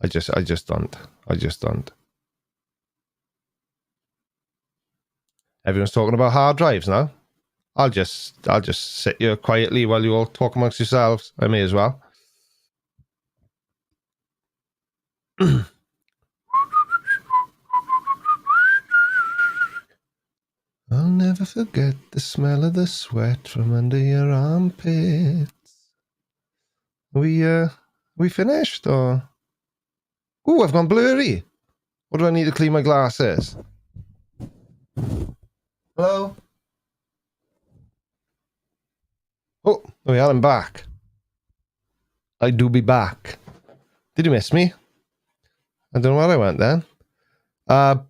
I just don't. Everyone's talking about hard drives now. I'll just sit here quietly while you all talk amongst yourselves. I may as well. I'll never forget the smell of the sweat from under your armpits. We finished or? Ooh, I've gone blurry. What do I need to clean my glasses? Hello? Oh, we are. I'm back. I do be back. Did you miss me? I don't know where I went then.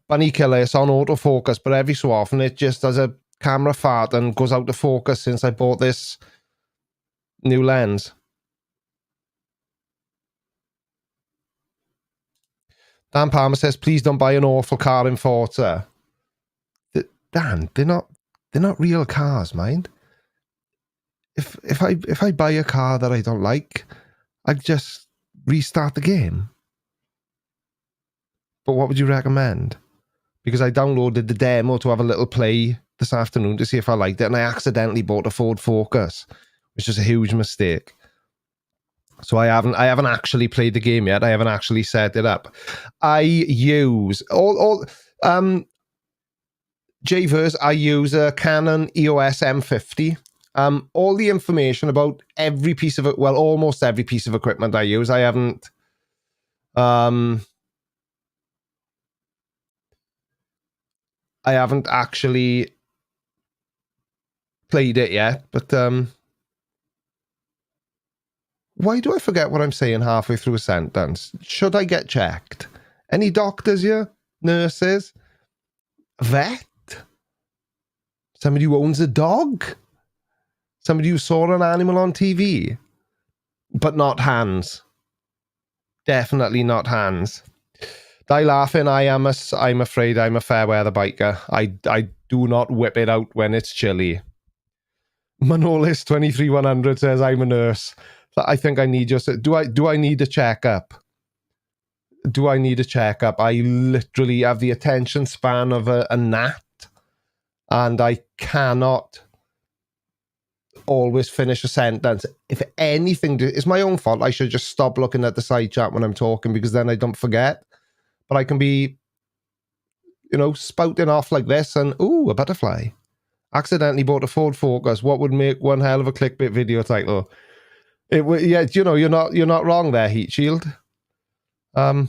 Bunny Killer, it's on autofocus, but every so often it just does a camera fart and goes out of focus since I bought this new lens. Dan Palmer says, please don't buy an awful car in Forza. Dan, they're not real cars, mind. If I buy a car that I don't like, I just restart the game. But what would you recommend? Because I downloaded the demo to have a little play this afternoon to see if I liked it, and I accidentally bought a Ford Focus, which is a huge mistake. So I haven't actually played the game yet. I haven't actually set it up. I use J-Verse, I use a Canon EOS M50. All the information about every piece of it, well, almost every piece of equipment I use, I haven't actually played it yet, but why do I forget what I'm saying halfway through a sentence? Should I get checked? Any doctors here? Nurses? Vet? Somebody who owns a dog? Somebody who saw an animal on TV? But not hands. Definitely not hands. Die laughing, I'm afraid I'm a fair weather biker. I do not whip it out when it's chilly. Manolis 23100 says I'm a nurse. I think I need just do I need a checkup? Do I need a checkup? I literally have the attention span of a gnat, and I cannot always finish a sentence. If anything, it's my own fault. I should just stop looking at the side chat when I'm talking, because then I don't forget. But I can be, spouting off like this and, ooh, a butterfly. Accidentally bought a Ford Focus. What would make one hell of a clickbait video title? It would, yeah, you're not wrong there, Heat Shield. Oh,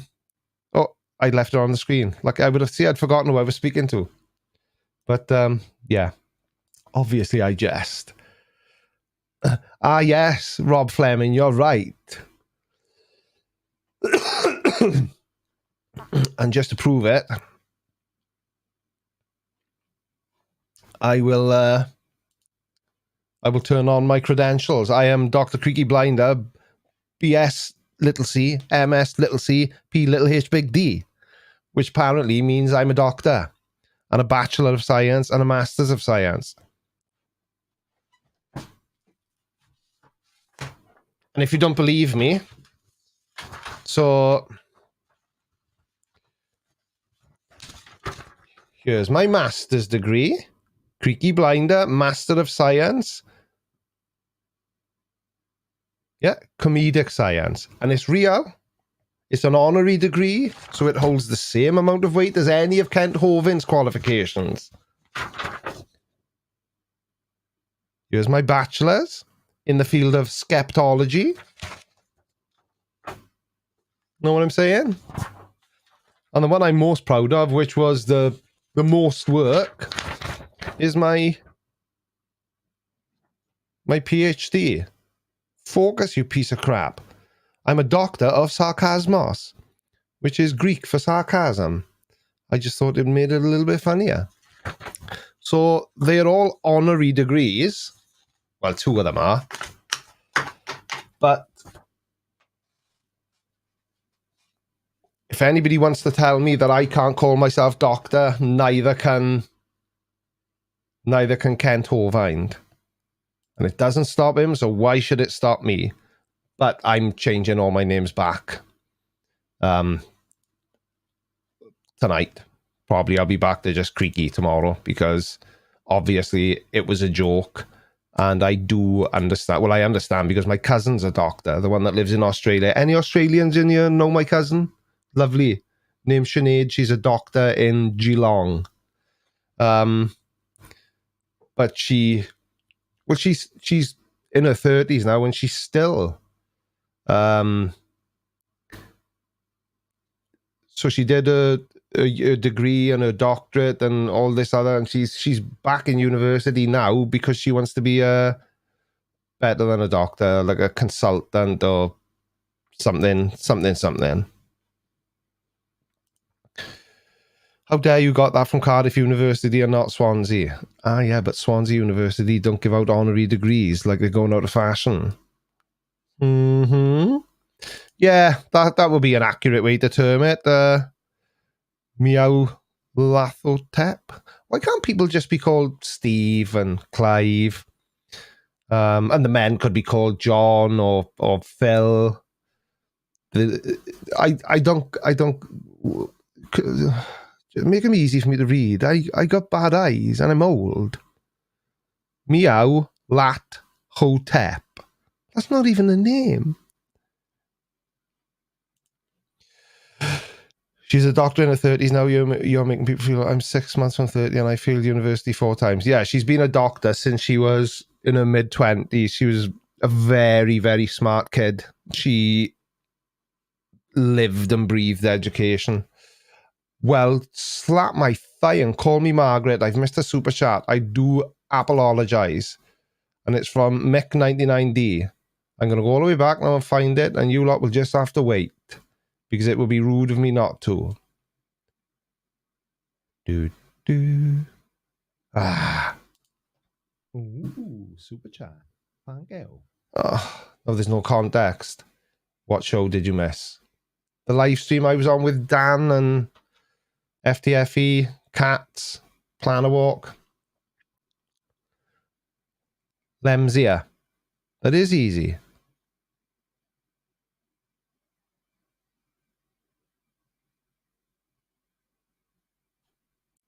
I left it on the screen. Like I would have I'd forgotten who I was speaking to. But yeah, obviously I jest. Yes, Rob Fleming, you're right. And just to prove it, I will turn on my credentials. I am Dr. Creaky Blinder, BS little c, MS little c, P little h big D, which apparently means I'm a doctor and a Bachelor of Science and a Masters of Science. And if you don't believe me, so here's my master's degree. Creaky Blinder, Master of Science. Yeah, comedic science. And it's real. It's an honorary degree, so it holds the same amount of weight as any of Kent Hovine's qualifications. Here's my bachelor's. in the field of skeptology. Know what I'm saying? And the one I'm most proud of, which was the most work, is my PhD. Focus, you piece of crap. I'm a doctor of sarcasmos, which is Greek for sarcasm. I just thought it made it a little bit funnier. So they're all honorary degrees. Well, 2 of them are. But if anybody wants to tell me that I can't call myself doctor, neither can Kent Hovind. And it doesn't stop him, so why should it stop me? But I'm changing all my names back. Tonight. Probably I'll be back to just Creaky tomorrow, because obviously it was a joke. And I do understand. Well, I understand because my cousin's a doctor, the one that lives in Australia. Any Australians in here know my cousin? Lovely. Named Sinead. She's a doctor in Geelong. But she's in her 30s now, and she's still so she did a degree and a doctorate and all this other, and she's back in university now because she wants to be better than a doctor, like a consultant or something. How dare you got that from Cardiff University and not Swansea? Ah, yeah, but Swansea University don't give out honorary degrees like they're going out of fashion. Yeah, that would be an accurate way to term it. Meow Lathotep. Why can't people just be called Steve and Clive? And the men could be called John or Phil. I don't. Make them easy for me to read. I got bad eyes and I'm old. Meow Lat Hotep. That's not even a name. She's a doctor in her 30s now. You're making people feel like I'm 6 months from 30 and I failed university 4 times. Yeah, she's been a doctor since she was in her mid-20s. She was a very, very smart kid. She lived and breathed education. Well, slap my thigh and call me Margaret. I've missed a super chat. I do apologize. And it's from Mick99D. I'm going to go all the way back now and find it, and you lot will just have to wait, because it would be rude of me not to. Ah. Ooh, super chat. Thank you. Oh, there's no context. What show did you miss? The live stream I was on with Dan and FTFE, Cats, Plan a Walk. Lemsia. That is easy.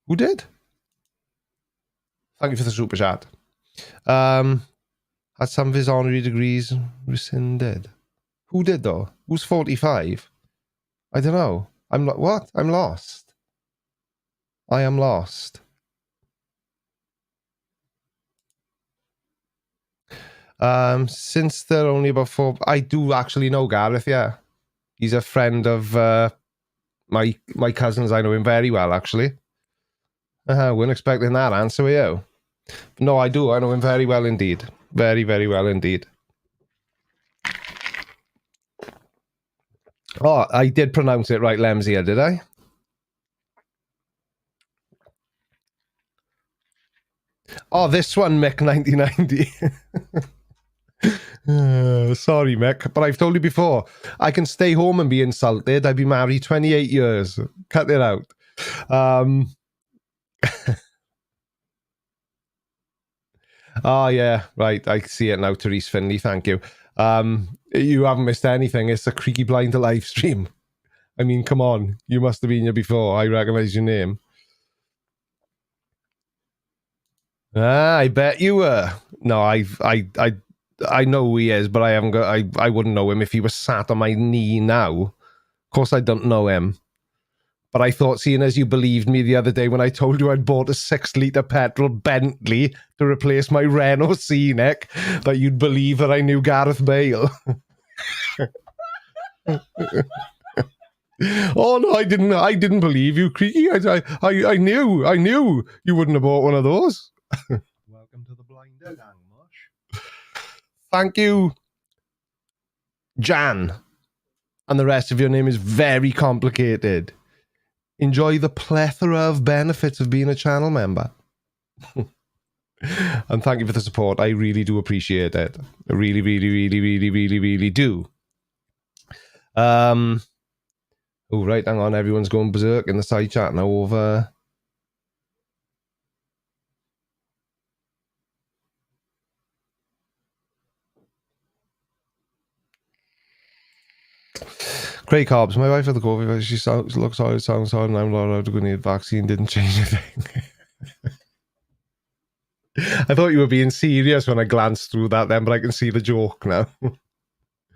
Who did? Thank you for the super chat. Had some of his honorary degrees rescinded. Who did though? Who's 45? I don't know. I'm not. What? I'm lost. I am lost. Since they're only about 4, I do actually know Gareth. Yeah, he's a friend of my cousins. I know him very well, actually. Weren't expecting that answer, were you? No, I do. I know him very well indeed. Very, very well indeed. Oh, I did pronounce it right, Lemsia, did I? Oh, this one, Mick1990. Sorry, Mick, but I've told you before, I can stay home and be insulted. I've been married 28 years. Cut it out. Oh, yeah, right. I see it now, Therese Finley. Thank you. You haven't missed anything. It's a Creaky Blinder live stream. I mean, come on. You must have been here before. I recognize your name. Ah, I bet you were. No, I know who he is, but I haven't got. I wouldn't know him if he was sat on my knee now. Of course, I don't know him. But I thought, seeing as you believed me the other day when I told you I'd bought a 6-litre petrol Bentley to replace my Renault Scenic, that you'd believe that I knew Gareth Bale. Oh no, I didn't believe you, Creaky. I knew you wouldn't have bought one of those. Welcome to the blinder gang, Mush. Thank you, Jan. And the rest of your name is very complicated. Enjoy the plethora of benefits of being a channel member. And thank you for the support. I really do appreciate it. I really, really, really, really, really, really do. Oh, right, hang on. Everyone's going berserk in the side chat now over... Craig Hobbs, my wife had the COVID. She looks how it sounds hard, and I'm not allowed to go near the vaccine. Didn't change a thing. I thought you were being serious when I glanced through that then, but I can see the joke now.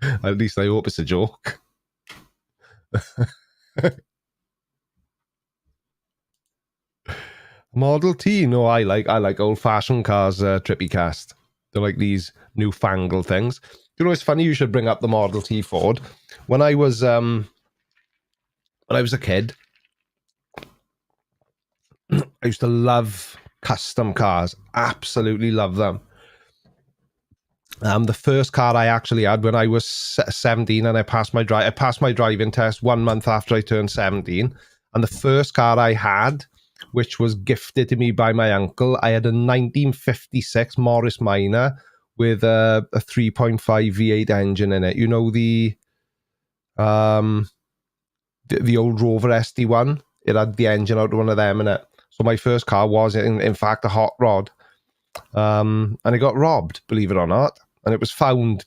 At least I hope it's a joke. Model T? No, I like old-fashioned cars, Trippy Cast. They're like these newfangled things. You know, it's funny you should bring up the Model T Ford. When I was a kid, I used to love custom cars. Absolutely love them. The first car I actually had when I was 17 and I passed my driving test 1 month after I turned 17. And the first car I had, which was gifted to me by my uncle, I had a 1956 Morris Minor with a 3.5 V8 engine in it. You know, the old Rover SD1, it had the engine out of one of them in it. So my first car was in fact a hot rod, and it got robbed, believe it or not, and it was found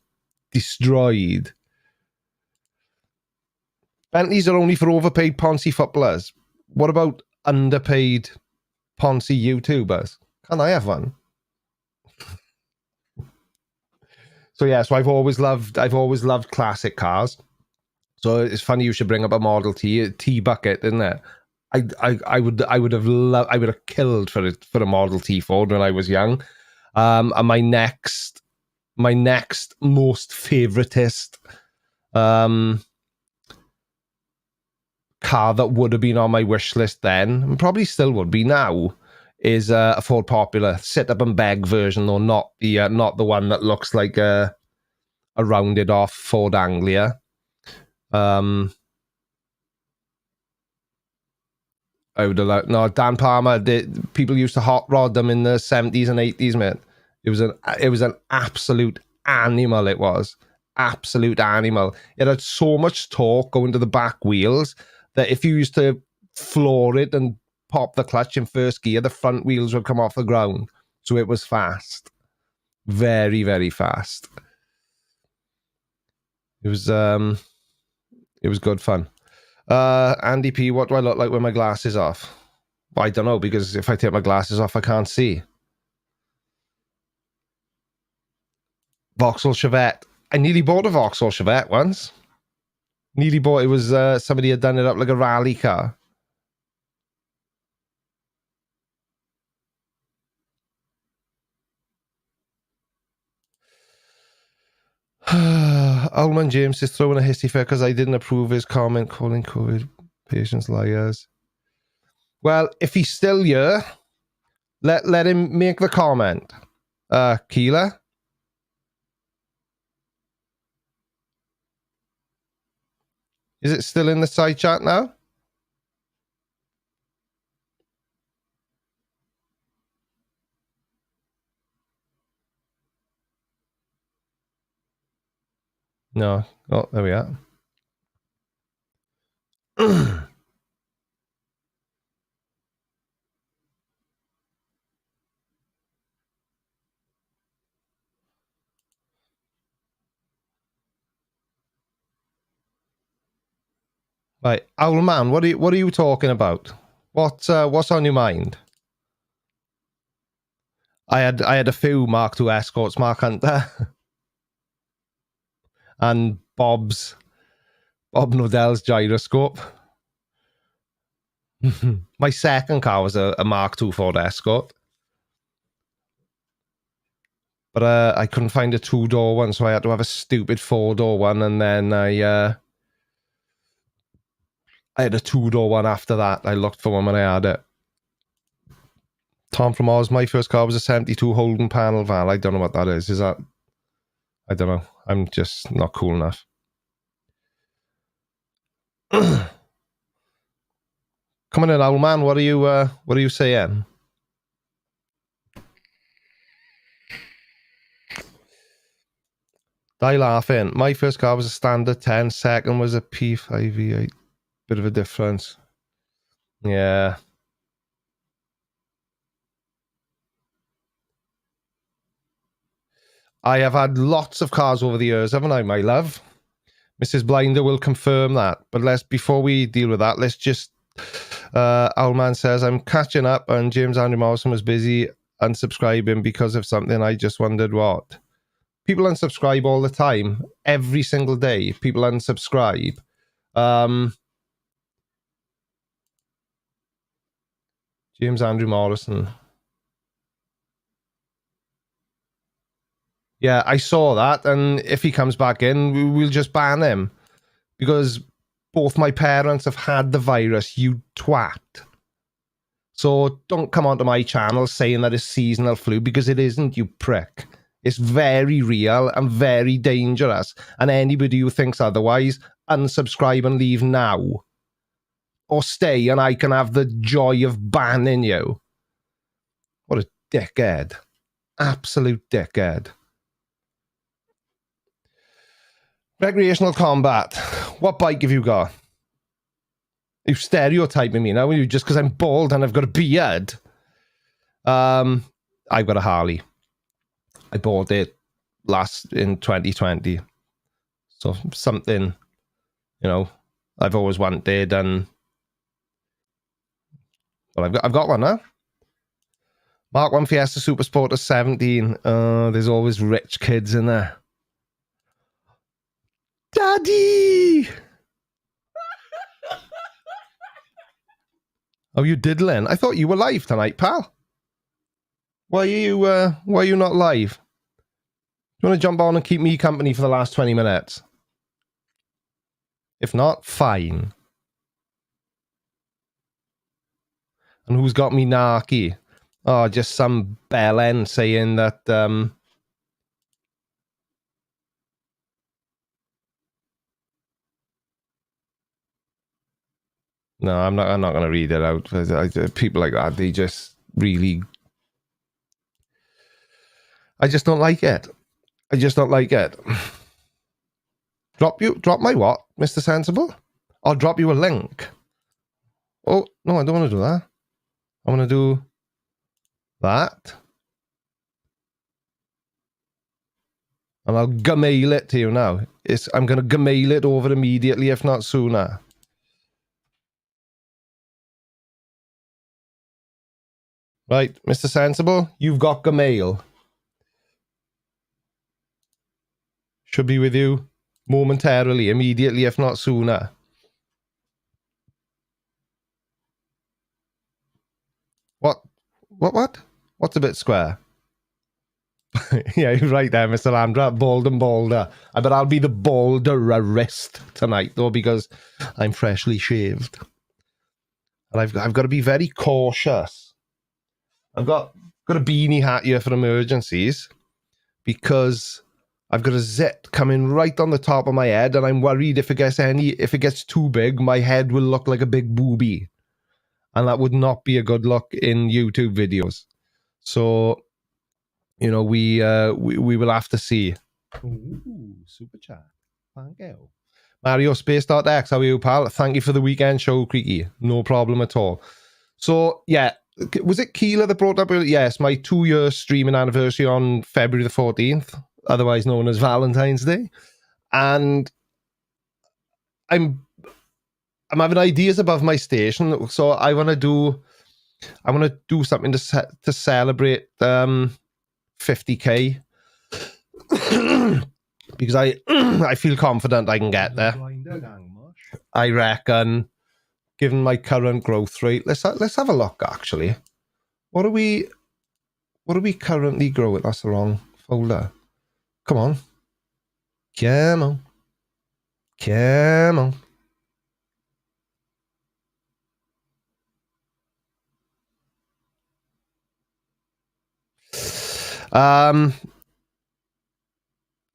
destroyed. Bentleys are only for overpaid Ponzi footballers. What about underpaid Ponzi YouTubers? Can I have one? So yeah, so I've always loved classic cars. So it's funny you should bring up a Model T bucket, isn't it? I would have killed for a Model T Ford when I was young. And my next most favoritist car that would have been on my wish list then, and probably still would be now, is a Ford Popular sit up and beg version, though not the one that looks like a rounded off Ford Anglia. I would have no, Dan Palmer. People used to hot rod them in the 70s and 80s, mate. It was an absolute animal. It was absolute animal. It had so much torque going to the back wheels that if you used to floor it and pop the clutch in first gear, the front wheels would come off the ground. So it was fast, very, very fast. It was good fun. Andy P, what do I look like with my glasses off? Well, I don't know, because if I take my glasses off, I can't see. Vauxhall Chevette. I nearly bought a Vauxhall Chevette once. Nearly bought it. Was somebody had done it up like a rally car. Alman James is throwing a hissy fit because I didn't approve his comment calling COVID patients liars. Well, if he's still here, let him make the comment. Keela? Is it still in the side chat now? No. Oh, there we are. Right, Owlman, what are you talking about? What's on your mind? I had a few Mark II Escorts, Mark Hunter, and Bob Nodell's gyroscope. My second car was a Mark II Ford Escort. But I couldn't find a 2-door one, so I had to have a stupid 4-door one, and then I had a 2-door one after that. I looked for one when I had it. Tom from Oz, my first car was a 72 Holden panel van. I don't know what that is. Is that... I don't know. I'm just not cool enough. Come on in, old man. What are you saying? Die laughing. My first car was a standard 10. Second was a P5 V8. Bit of a difference. Yeah. I have had lots of cars over the years, haven't I, my love? Mrs. Blinder will confirm that. But before we deal with that, let's just... Old man says, I'm catching up and James Andrew Morrison was busy unsubscribing because of something. I just wondered what. People unsubscribe all the time. Every single day, people unsubscribe. James Andrew Morrison. Yeah, I saw that, and if he comes back in, we'll just ban him. Because both my parents have had the virus, you twat. So don't come onto my channel saying that it's seasonal flu, because it isn't, you prick. It's very real and very dangerous. And anybody who thinks otherwise, unsubscribe and leave now. Or stay and I can have the joy of banning you. What a dickhead. Absolute dickhead. Recreational combat. What bike have you got? You stereotyping me now, just because I'm bald and I've got a beard. I've got a Harley. I bought it in 2020. So something, I've always wanted, and well, I've got one now. Mark 1 Fiesta Super Sporter 17. There's always rich kids in there. Daddy! Oh, you diddling? I thought you were live tonight, pal. Why are you not live? You want to jump on and keep me company for the last 20 minutes? If not, fine. And who's got me narky? Oh, just some bellend saying that no, I'm not going to read it out. People like that, they just really... I just don't like it. I just don't like it. Drop my what, Mr. Sensible? I'll drop you a link. Oh, no, I don't want to do that. I want to do that. And I'll gmail it to you now. I'm going to gmail it over immediately, if not sooner. Right, Mr. Sensible, you've got Gmail. Should be with you momentarily, immediately, if not sooner. What? What's a bit square? Yeah, you're right there, Mr. Landra. Bald and balder. I bet I'll be the balderest tonight, though, because I'm freshly shaved. And I've got to be very cautious. I've got a beanie hat here for emergencies, because I've got a zit coming right on the top of my head, and I'm worried if it gets too big, my head will look like a big booby. And that would not be a good look in YouTube videos. So, we will have to see. Ooh, super chat. Thank you. Mario Space.x, how are you, pal? Thank you for the weekend show, Creaky. No problem at all. So, yeah. Was it Keela that brought up? Yes, my 2-year streaming anniversary on February the 14th, otherwise known as Valentine's Day. And I'm having ideas above my station, so I want to do something to celebrate 50k because I feel confident I can get there. I reckon given my current growth rate. Let's have a look, actually. What are we currently growing? That's the wrong folder. Come on. Come on. Come on.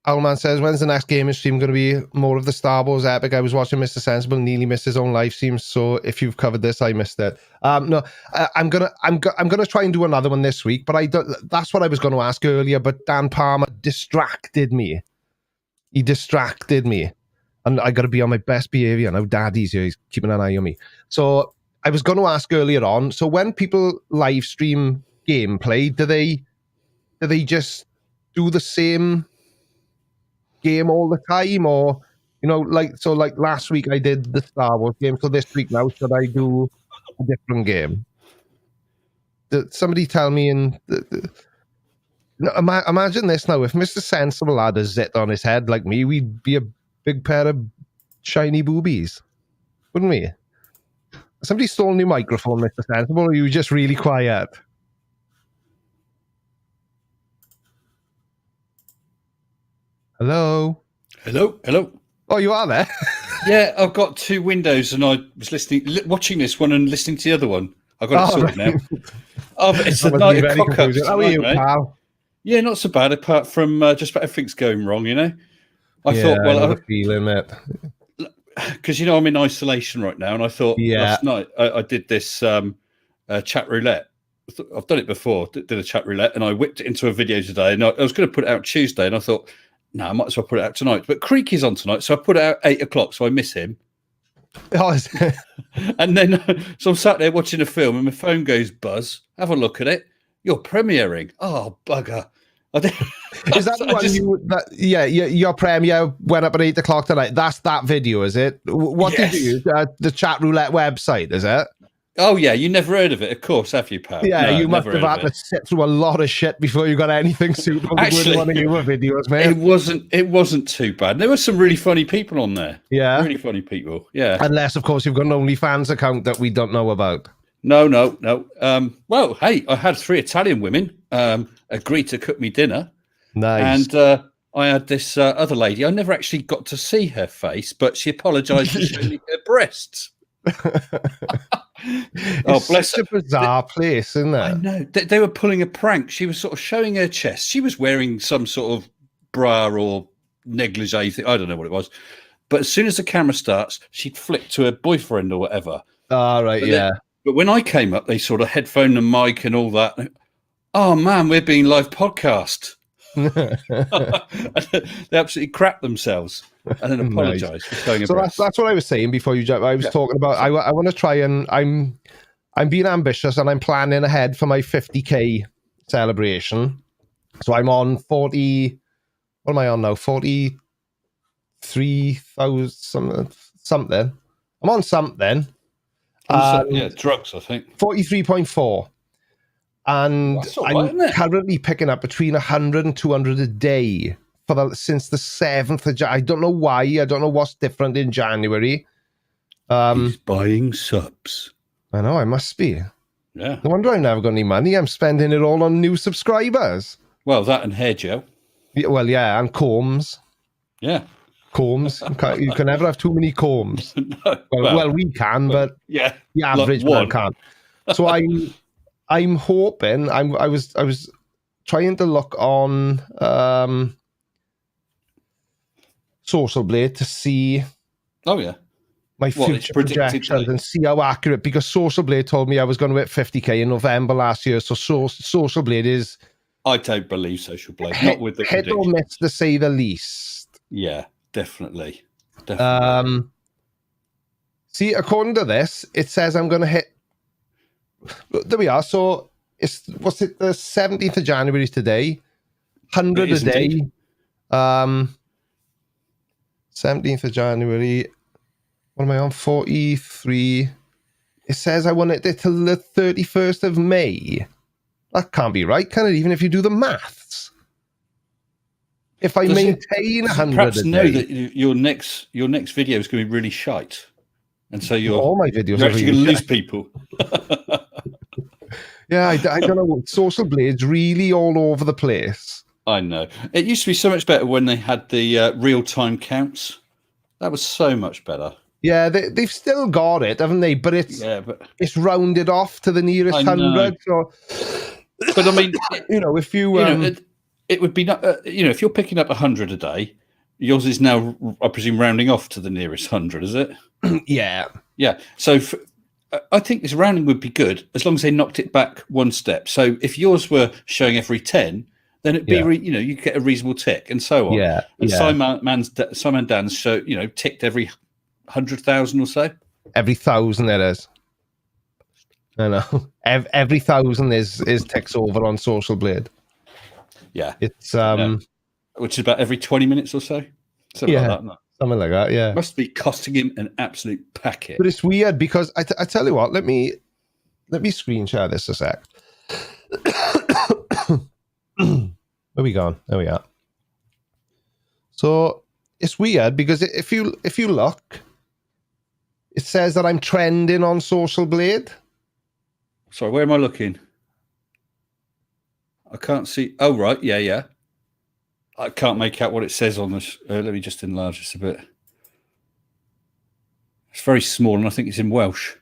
Owlman says, when's the next gaming stream going to be more of the Star Wars epic? I was watching Mr. Sensible, nearly missed his own live stream, so if you've covered this, I missed it. No, I'm gonna try and do another one this week, but that's what I was going to ask earlier, but Dan Palmer distracted me. He distracted me, and I got to be on my best behavior now. Daddy's here, he's keeping an eye on me. So I was going to ask earlier on, so when people live stream gameplay, do they just do the same game all the time, or like last week I did the Star Wars game, so this week now should I do a different game? Did somebody tell me imagine this now, if Mr. Sensible had a zit on his head like me, we'd be a big pair of shiny boobies, wouldn't we? Somebody stole your microphone, Mr. Sensible, or are you just really quiet? Hello. Oh, you are there? Yeah, I've got two windows, and I was watching this one and listening to the other one. I've got it sorted now. Oh, it's a night of cock-ups. How are you, pal? Yeah, not so bad, apart from just about everything's going wrong, I thought, well, I have a feeling it. Because, I'm in isolation right now, and I thought last night I did this chat roulette. I've done it before, did a chat roulette, and I whipped it into a video today, and I was going to put it out Tuesday, and I thought, no, I might as well put it out tonight. But Creaky's on tonight, so I put it out 8 o'clock, so I miss him. And then, so I'm sat there watching a film, and my phone goes buzz. Have a look at it. You're premiering. Oh, bugger. Is that the one your premiere went up at 8 o'clock tonight? That's that video, is it? What did you use? The chat roulette website, is it? Oh, yeah, you never heard of it, of course, have you, pal? Yeah, no, you must have had to sit through a lot of shit before you got anything suitable to do one of your videos, mate. It wasn't too bad. There were some really funny people on there. Yeah. Really funny people, yeah. Unless, of course, you've got an OnlyFans account that we don't know about. No. Well, hey, I had 3 Italian women agree to cook me dinner. Nice. And I had this other lady. I never actually got to see her face, but she apologised for showing me her breasts. It's such a bizarre place, isn't it? I know. They were pulling a prank. She was sort of showing her chest. She was wearing some sort of bra or negligee thing. I don't know what it was. But as soon as the camera starts, she'd flick to her boyfriend or whatever. Oh, right, But when I came up, they sort of headphone and mic and all that. Oh, man, we're being live podcast. They absolutely crap themselves and then apologise for showing a breast. That's what I was saying before you jumped. I was talking about I want to try and I'm being ambitious and I'm planning ahead for my 50k celebration. So I'm on 40. What am I on now? 43,000 something. I'm on something. Drugs, I think. 43.4. And I'm currently picking up between 100 and 200 a day since the 7th of January. I don't know why. I don't know what's different in January. He's buying subs. I know, I must be. Yeah. No wonder I've never got any money. I'm spending it all on new subscribers. Well, that and hair gel. Yeah, well, yeah, and combs. Yeah. Combs. You can never have too many combs. No, well, we can, but yeah, the average man can't. So I'm hoping. I was trying to look on Social Blade to see. Oh yeah, my future projections and see how accurate. Because Social Blade told me I was going to hit 50k in November last year. So Social Blade is. I don't believe Social Blade. Not with the hit or miss, to say the least. Yeah, definitely. See, according to this, it says I'm going to hit. There we are. So what's it? The 17th of January is today. 100 a day. 17th of January. What am I on? 43. It says I want it till the 31st of May. That can't be right, can it? Even if you do the maths. If I maintain 100 perhaps a day. know that your next video is going to be really shite. And so all my videos you're are actually really going to lose checked. people. Yeah, I don't know. Social Blade's really all over the place. I know. It used to be so much better when they had the real-time counts. That was so much better. Yeah, they've still got it, haven't they? But it's rounded off to the nearest 100. So, but I mean, if you, it would be not, if you're picking up 100 a day, yours is now, I presume, rounding off to the nearest 100, is it? Yeah. So I think this rounding would be good as long as they knocked it back one step. So if yours were showing every 10, then it'd be, you get a reasonable tick and so on. Yeah. And Simon Dan's show, ticked every 100,000 or so. Every 1,000 it is. I know. Every 1,000 is ticks over on Social Blade. Yeah. It's which is about every 20 minutes or so. Something like that, isn't it? Something like that, yeah. Must be costing him an absolute packet. But it's weird because I tell you what, let me screen share this a sec. Where we gone? There we are. So it's weird because if you look, it says that I'm trending on Social Blade. Sorry, where am I looking? I can't see. Oh, right. Yeah. I can't make out what it says on this. Let me just enlarge this a bit. It's very small, and I think it's in Welsh.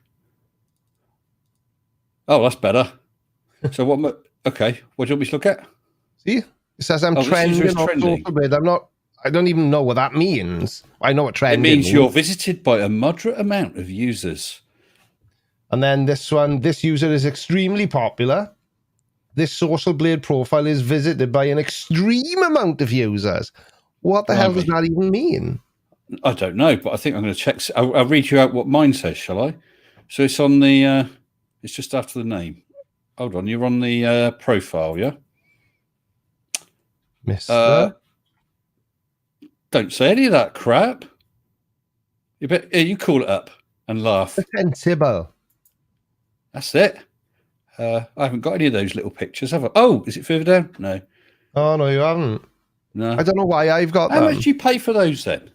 Oh, that's better. So what? Okay, what do you want me to look at? See, it says I'm trending on Social Blade. I don't even know what that means. I know what trending means. It means you're visited by a moderate amount of users. And then this user is extremely popular. This Social Blade profile is visited by an extreme amount of users. What the hell does that even mean? I don't know, but I think I'm going to check. I'll read you out what mine says, shall I? So it's on the, it's just after the name. Hold on, you're on the profile, yeah? Mister? Don't say any of that crap. You call it up and laugh. Sensible. That's it. I haven't got any of those little pictures, have I? Oh, is it further down? No. Oh, no, you haven't. No. I don't know why I've got them. How much do you pay for those then?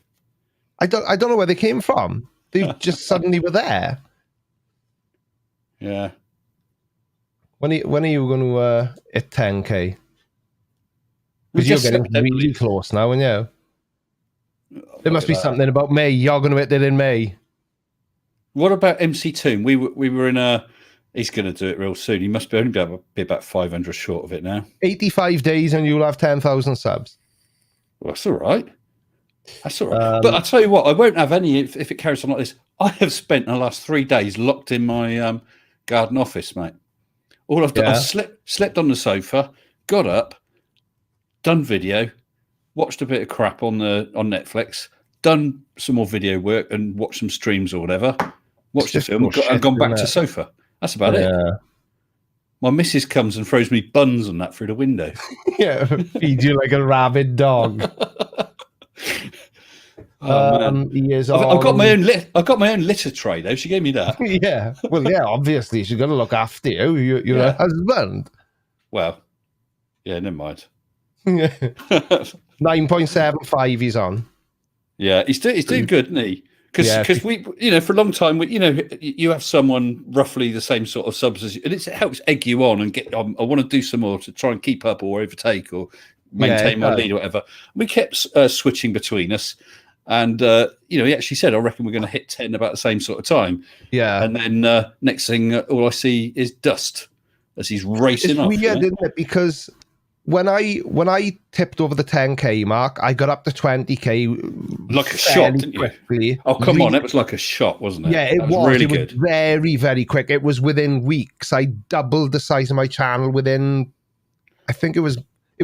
I don't know where they came from. They just suddenly were there. Yeah. When are you going to hit 10K? Because you're getting really close now, aren't you? There must be something about May. You're going to hit it in May. What about MC Toon? We were in a... He's going to do it real soon. He must only be about 500 short of it now. 85 days and you'll have 10,000 subs. Well, that's all right. That's all right. But I'll tell you what, I won't have any if it carries on like this. I have spent the last 3 days locked in my garden office, mate. All I've done, I slept on the sofa, got up, done video, watched a bit of crap on Netflix, done some more video work and watched some streams or whatever, watched a film and gone back to sofa. That's about it. My missus comes and throws me buns and that through the window. Yeah, feed you like a rabid dog. I've got my own litter tray though. She gave me that. Yeah. Well, yeah. Obviously, she's got to look after you. You're a husband. Well, yeah. Never mind. 9.75 he's on. Yeah, he's doing good, isn't he? Because we, for a long time, you have someone roughly the same sort of subs as you, and it helps egg you on and get. I want to do some more to try and keep up or overtake or maintain my lead or whatever. We kept switching between us, and he actually said, "I reckon we're going to hit 10 about the same sort of time." Yeah, and then next thing, all I see is dust as he's racing off. It's weird, isn't it? Because when I tipped over the 10K mark, I got up to 20K like a shot, didn't you? Quickly. Oh, come on. It was like a shot, wasn't it? Yeah, it was really good. Very, very quick. It was within weeks. I doubled the size of my channel within, I think it was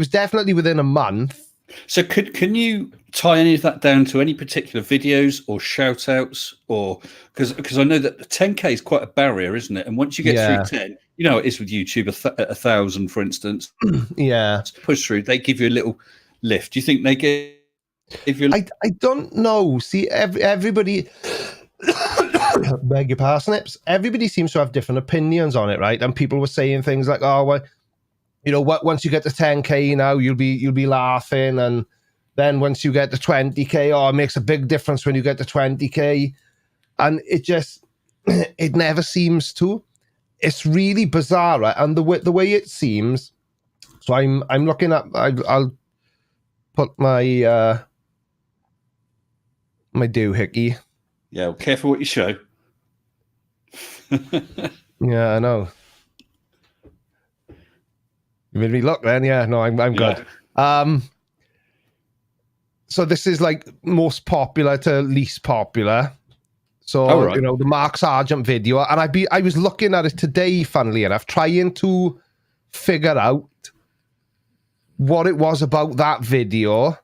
definitely within a month. So can you tie any of that down to any particular videos or shout outs, or because I know that the 10K is quite a barrier, isn't it? And once you get through 10, it is with YouTube, 1,000, for instance. Yeah. Push through, they give you a little lift. Do you think they give you? I don't know. See, everybody, beg your parsnips. Everybody seems to have different opinions on it, right? And people were saying things like, "Oh, well, once you get to 10K now, you'll be laughing, and then once you get to 20K, it makes a big difference when you get to 20K." and it just it never seems to. It's really bizarre, right? And the way it seems. So I'm looking at. I'll put my my doohickey. Yeah, well, careful what you show. Yeah, I know. You made me look then. Yeah, no, I'm good. So this is like most popular to least popular. So right. you know, the Mark Sargent video, and I was looking at it today, funnily enough, trying to figure out what it was about that video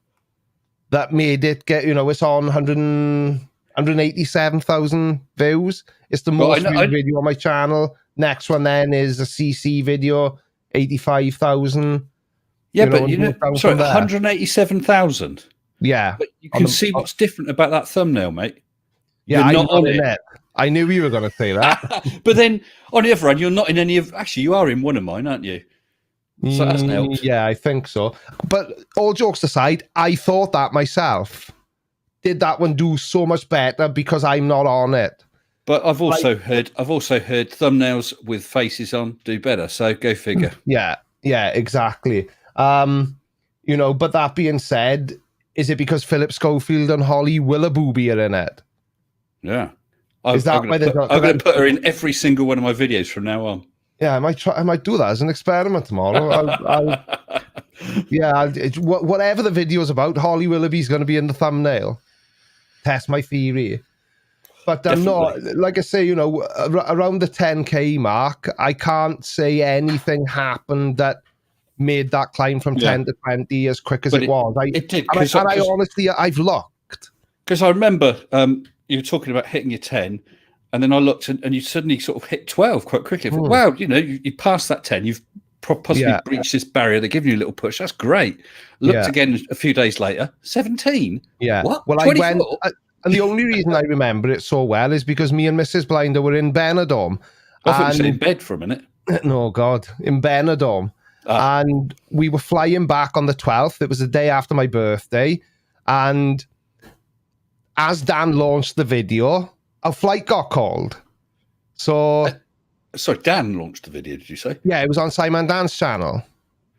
that made it get, you know, it's on 187,000 views. It's the most viewed video on my channel. Next one then is a CC video, 85,000. Yeah, but you know, sorry, 187,000. Yeah. But you can see what's different about that thumbnail, mate. Yeah, I'm not on it. I knew you were going to say that. But then, on the other hand, you're not in any of... Actually, you are in one of mine, aren't you? So that hasn't helped. Yeah, I think so. But all jokes aside, I thought that myself. Did that one do so much better because I'm not on it? But I've also heard thumbnails with faces on do better. So go figure. Yeah, exactly. You know, but that being said, is it because Philip Schofield and Holly Willoughby are in it? Yeah. I'm going to put her in every single one of my videos from now on. Yeah, I might do that as an experiment tomorrow. Whatever the video's about, Holly Willoughby's going to be in the thumbnail. Test my theory. But I'm not, like I say, you know, around the 10K mark, I can't say anything happened that made that climb from 10 to 20 as quick as it was. It did. And I honestly, I've looked. Because I remember you were talking about hitting your 10, and then I looked and you suddenly sort of hit 12 quite quickly. I thought, wow, you know, you passed that 10. You've possibly breached this barrier. They're giving you a little push. That's great. Looked again a few days later, 17. Yeah. What? Well, 24? I went... And the only reason I remember it so well is because me and Mrs. Blinder were in Benidorm. I thought you said in bed for a minute. No, God. In Benidorm. And we were flying back on the 12th. It was the day after my birthday. And as Dan launched the video, our flight got called. So... sorry, Dan launched the video, did you say? Yeah, it was on Simon Dan's channel.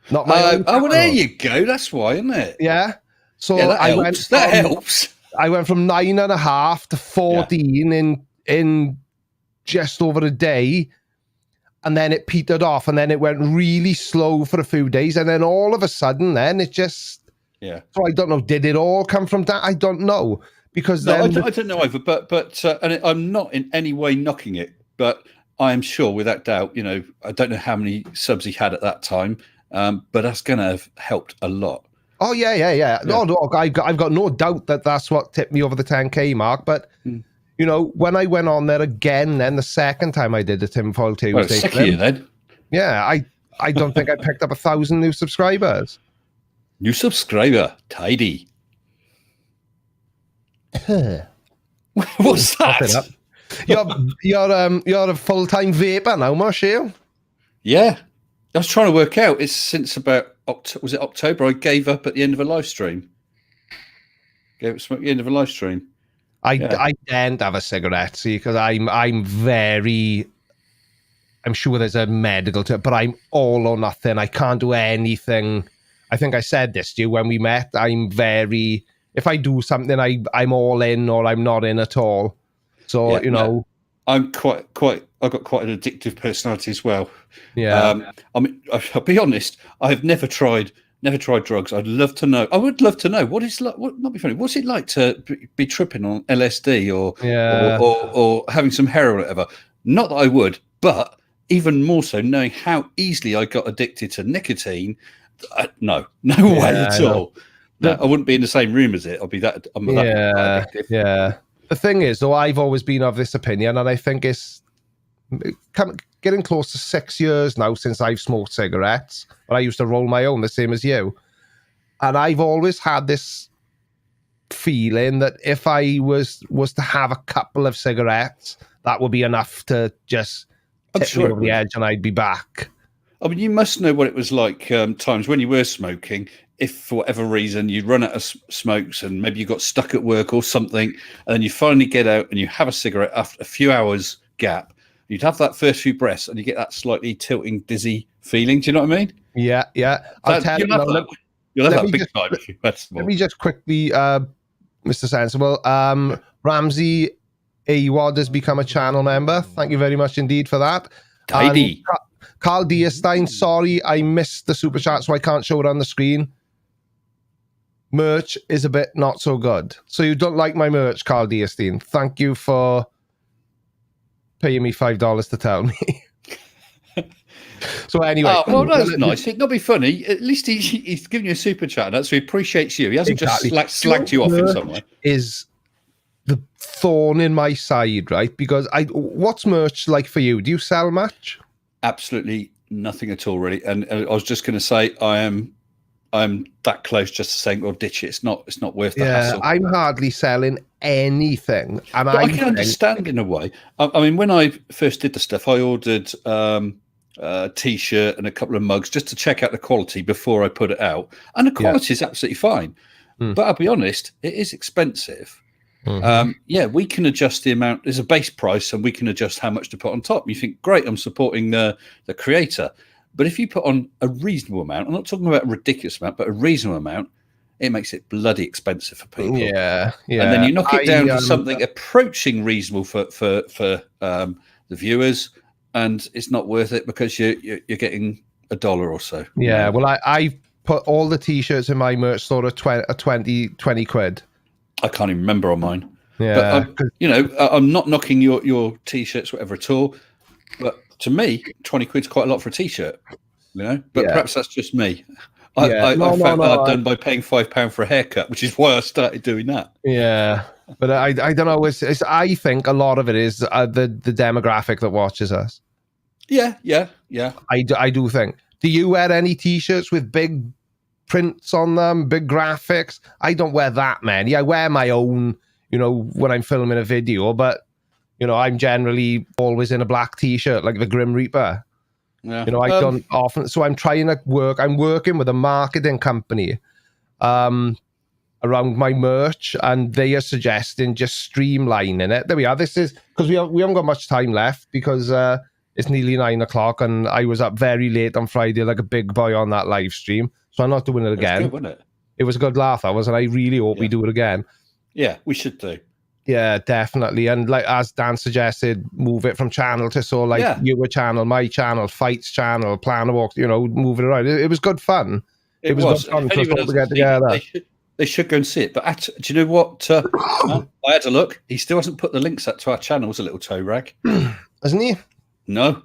Not my own channel. Well, there you go. That's why, isn't it? Yeah. So that helps. That helps. I went from 9.5 to 14 in just over a day, and then it petered off, and then it went really slow for a few days, and then all of a sudden, then it just So I don't know. Did it all come from that? I don't know because I don't know either. But and I'm not in any way knocking it, but I am sure, without doubt, you know, I don't know how many subs he had at that time, but that's going to have helped a lot. Oh, yeah. No, I've got no doubt that that's what tipped me over the 10K mark. But, you know, when I went on there again, then the second time I did the tinfoil Tuesday. Well, sick of you then. Yeah, I don't think I picked up 1,000 new subscribers. New subscriber, tidy. What's that? You're a full-time vapor now, Marshall. Yeah. I was trying to work out. It's since about was it October? I gave up at the end of a live stream. Gave up smoke at the end of a live stream. I daren't have a cigarette, see, because I'm sure there's a medical to it, but I'm all or nothing. I can't do anything. I think I said this to you when we met. If I do something, I'm all in or I'm not in at all. So, you know. I'm I've got quite an addictive personality as well. Yeah. I mean, I'll be honest, I've never tried drugs. I would love to know what it's like. Not be funny. What's it like to be tripping on LSD or having some heroin or whatever? Not that I would, but even more so knowing how easily I got addicted to nicotine. No way at all. No, I wouldn't be in the same room as it. I'm that addictive. Yeah. The thing is, though, I've always been of this opinion, and I think it's getting close to 6 years now since I've smoked cigarettes. But I used to roll my own, the same as you. And I've always had this feeling that if I was to have a couple of cigarettes, that would be enough to just tip me over the edge and I'd be back. I mean, you must know what it was like times when you were smoking if for whatever reason you run out of smokes and maybe you got stuck at work or something, and then you finally get out and you have a cigarette after a few hours gap, you'd have that first few breaths and you get that slightly tilting, dizzy feeling. Do you know what I mean? Yeah. I'll tell you. You'll have that big time if you had some. Let me just quickly, Mr. Sensible. Ramsey Awad has become a channel member. Thank you very much indeed for that. Carl Dierstein, sorry, I missed the super chat, so I can't show it on the screen. Merch is a bit not so good. So you don't like my merch, Carl Dierstein. Thank you for paying me $5 to tell me. So anyway, well, that's nice. It'd not be funny. At least he's giving you a super chat. That's so he appreciates you. He hasn't just slagged you off in some way. Is the thorn in my side, right? Because what's merch like for you? Do you sell much? Absolutely nothing at all, really. And I was just going to say, I'm that close just to saying, well, ditch it. It's not worth the hassle. I'm hardly selling anything, and I can understand in a way. I mean, when I first did the stuff, I ordered a T-shirt and a couple of mugs just to check out the quality before I put it out, and the quality is absolutely fine. But I'll be honest, it is expensive. We can adjust the amount. There's a base price, and we can adjust how much to put on top. You think, great, I'm supporting the creator. But if you put on a reasonable amount, I'm not talking about a ridiculous amount, but a reasonable amount, it makes it bloody expensive for people. Yeah. And then you knock it down to something approaching reasonable for the viewers, and it's not worth it because you're getting $1 or so. Yeah, well, I put all the T-shirts in my merch store at 20 quid. I can't even remember on mine. Yeah, but I'm not knocking your T-shirts, whatever at all. But to me, 20 quid's quite a lot for a T-shirt, But perhaps that's just me. I found that done by paying £5 for a haircut, which is why I started doing that. Yeah, but I don't know. I think a lot of it is the demographic that watches us. Yeah. I do think. Do you wear any T-shirts with big prints on them, big graphics? I don't wear that many. I wear my own, when I'm filming a video, but I'm generally always in a black T-shirt, like the Grim Reaper. Yeah. I don't often. So I'm trying to work. I'm working with a marketing company around my merch, and they are suggesting just streamlining it. There we are. This is because we haven't got much time left because it's nearly 9 o'clock, and I was up very late on Friday like a big boy on that live stream. So I'm not doing it again. It was good, wasn't it? It was a good laugh, that was, and I really hope we do it again. Yeah, we should do. Yeah, definitely. And like as Dan suggested, move it from channel to your channel, my channel, Fight's channel, Plan of Walk, move it around. It was good fun. It was good fun for us all to get together. They should go and see it. But do you know what? I had a look. He still hasn't put the links up to our channels, a little toe rag. Hasn't he? No.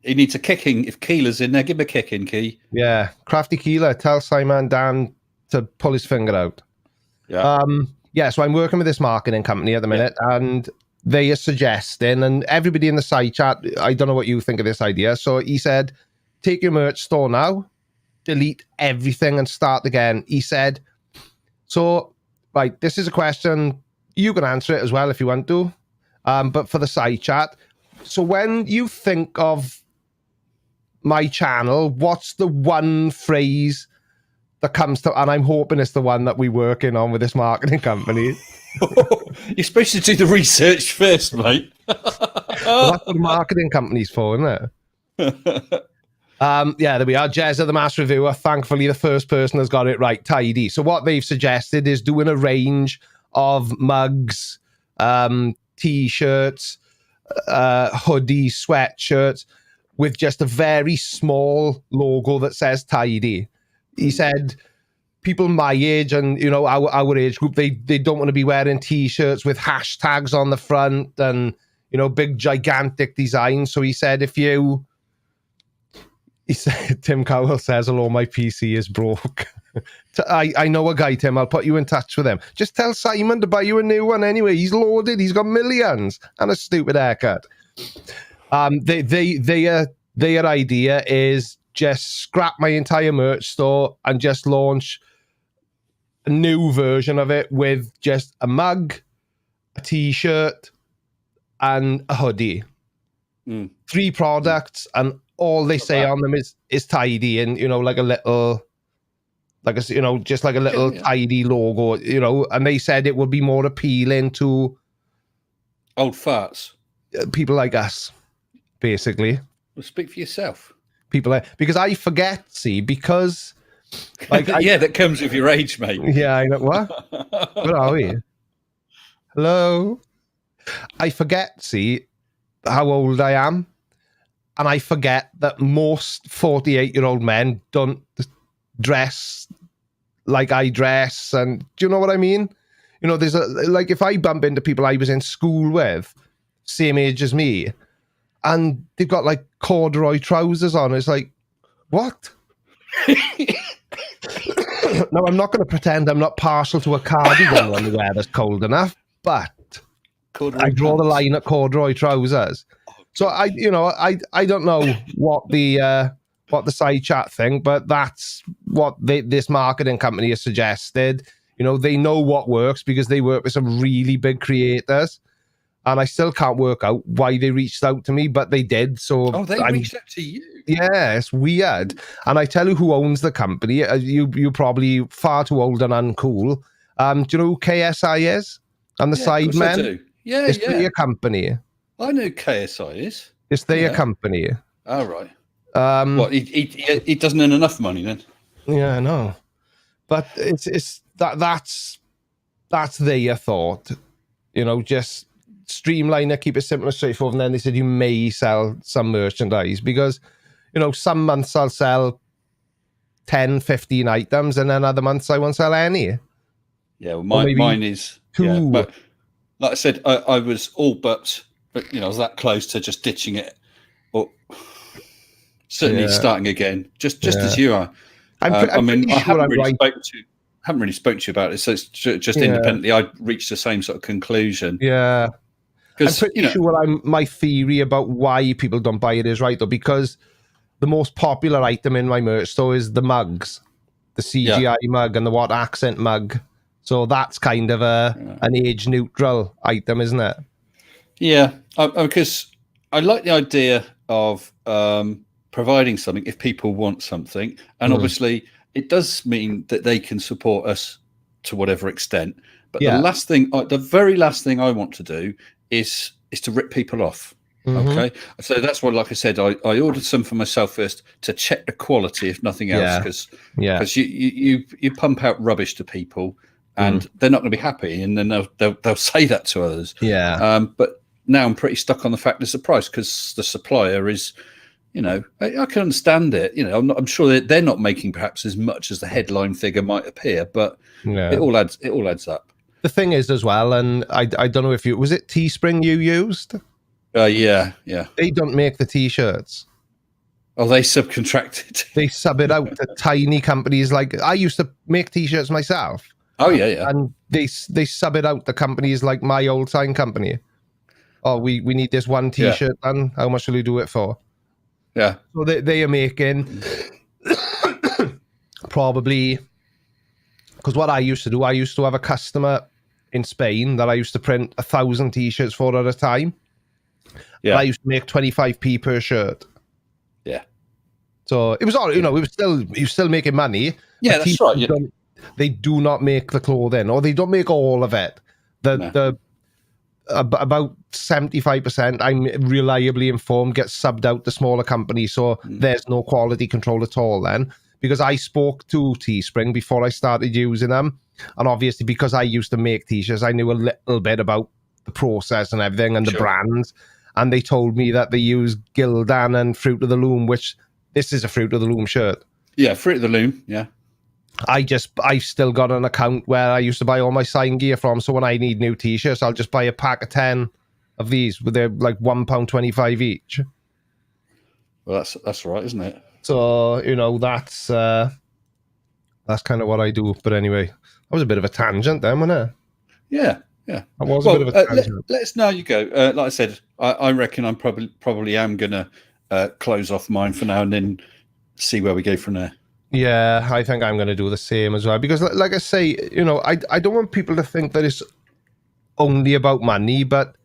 He needs a kicking. If Keeler's in there, give him a kicking, Key. Yeah. Crafty Keeler, tell Simon Dan to pull his finger out. Yeah. So I'm working with this marketing company at the minute, and they are suggesting, and everybody in the side chat, I don't know what you think of this idea. So he said, take your merch store now, delete everything and start again. He said, so, right, this is a question. You can answer it as well if you want to. But for the side chat, so when you think of my channel, what's the one phrase that comes to, and I'm hoping it's the one that we're working on with this marketing company. You're supposed to do the research first, mate. Well, that's what the marketing company's for, isn't it? There we are. Jezza, the master reviewer, thankfully the first person has got it right. Tidy. So what they've suggested is doing a range of mugs, T-shirts, hoodies, sweatshirts with just a very small logo that says Tidy. He said people my age and our age group, they don't want to be wearing T-shirts with hashtags on the front and big gigantic designs. So he said Tim Cowell says, hello, my PC is broke. I know a guy, Tim. I'll put you in touch with him. Just tell Simon to buy you a new one anyway. He's loaded. He's got millions and a stupid haircut. Their idea is just scrap my entire merch store and just launch a new version of it with just a mug, a T-shirt, and a hoodie. 3 products, and all they say on them is Tidy, and like a little like just like a little tidy logo, and they said it would be more appealing to old farts, people like us, basically. Well, speak for yourself. Because I forget, because like that comes with your age, mate. Yeah, I know. What? Where are we? Hello. I forget, how old I am, and I forget that most 48-year-old men don't dress like I dress, and do you know what I mean? There's like, if I bump into people I was in school with, same age as me, and they've got like corduroy trousers on, it's like, what? Now, I'm not going to pretend I'm not partial to a cardigan when the weather's cold enough, but I draw the line at corduroy trousers. So I don't know what the side chat think, but that's what this marketing company has suggested. They know what works because they work with some really big creators, and I still can't work out why they reached out to me, but they did. So reached out to you. Yeah, it's weird. And I tell you who owns the company. You're probably far too old and uncool. Do you know who KSI is? And the Sidemen? I do. Yeah, it's their company. I know KSI is. It's their company. Oh, right. What, he doesn't earn enough money then? Yeah, I know. But that's their thought. Just streamline it, keep it simple and straightforward. And then they said you may sell some merchandise because, some months I'll sell 10, 15 items, and then other months I won't sell any. Yeah, well, mine is 2. Yeah, but like I said, I was all but I was that close to just ditching it, or certainly starting again, just as you are. I haven't really spoken to you about it, so it's just independently. I reached the same sort of conclusion. Yeah, I'm pretty sure my theory about why people don't buy it is right, though, because the most popular item in my merch store is the mugs, the CGI mug and the what accent mug. So that's kind of an age neutral item, isn't it? Yeah, because I like the idea of providing something if people want something, and obviously it does mean that they can support us to whatever extent. But the very last thing I want to do is to rip people off. Okay, so that's why, like I said, I ordered some for myself first to check the quality, if nothing else, because you pump out rubbish to people, and they're not going to be happy, and then they'll say that to others. But now I'm pretty stuck on the fact it's the price, because the supplier is, I can understand it. I'm sure they're not making perhaps as much as the headline figure might appear, but it all adds up. The thing is as well, and I don't know if was it Teespring you used? Yeah. They don't make the T-shirts. Oh, they subcontracted. They sub it out to tiny companies. Like, I used to make T-shirts myself. Oh, yeah. And they sub it out to companies like my old sign company. Oh, we need this one T-shirt done. How much will you do it for? Yeah. So they are making probably, because what I used to do, I used to have a customer in Spain that I used to print 1,000 T-shirts for at a time. Yeah. I used to make 25p per shirt. Yeah. So it was all, it was still making money. Yeah, that's right. Yeah. They do not make the clothing, or they don't make all of it. About 75%, I'm reliably informed, gets subbed out to smaller companies, so there's no quality control at all then. Because I spoke to Teespring before I started using them, and obviously because I used to make T-shirts, I knew a little bit about the process and everything and the brands, and they told me that they use Gildan and Fruit of the Loom, which this is a Fruit of the Loom shirt. Yeah, Fruit of the Loom, yeah. I've still got an account where I used to buy all my sign gear from, so when I need new T-shirts, I'll just buy a pack of 10 of these, with they're like £1.25 each. Well, that's right, isn't it? So, that's kind of what I do. But anyway, that was a bit of a tangent then, wasn't it? Yeah. That was a bit of a tangent. Let us know how you go. Like I said, I reckon I'm probably am going to close off mine for now and then see where we go from there. Yeah, I think I'm going to do the same as well. Because like I say, I don't want people to think that it's only about money. But,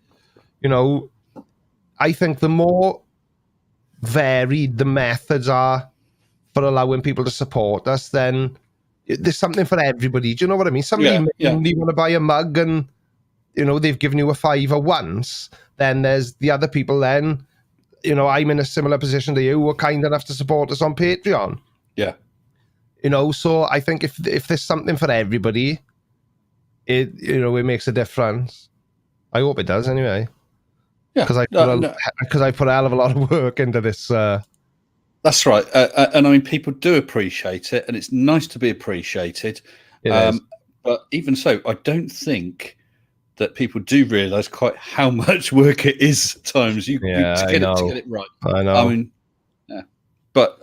I think the more varied the methods are for allowing people to support us, then there's something for everybody. Do you know what I mean? Somebody may want to buy a mug and, you know, they've given you a £5 once. Then there's the other people then, you know, I'm in a similar position to you who are kind enough to support us on Patreon. Yeah. You know, so I think if there's something for everybody, it makes a difference. I hope it does anyway. Yeah. Because I put a hell of a lot of work into this. That's right. And I mean, people do appreciate it, and it's nice to be appreciated. But even so, I don't think that people do realise quite how much work it is at times. To get it right. I know. I mean, yeah. But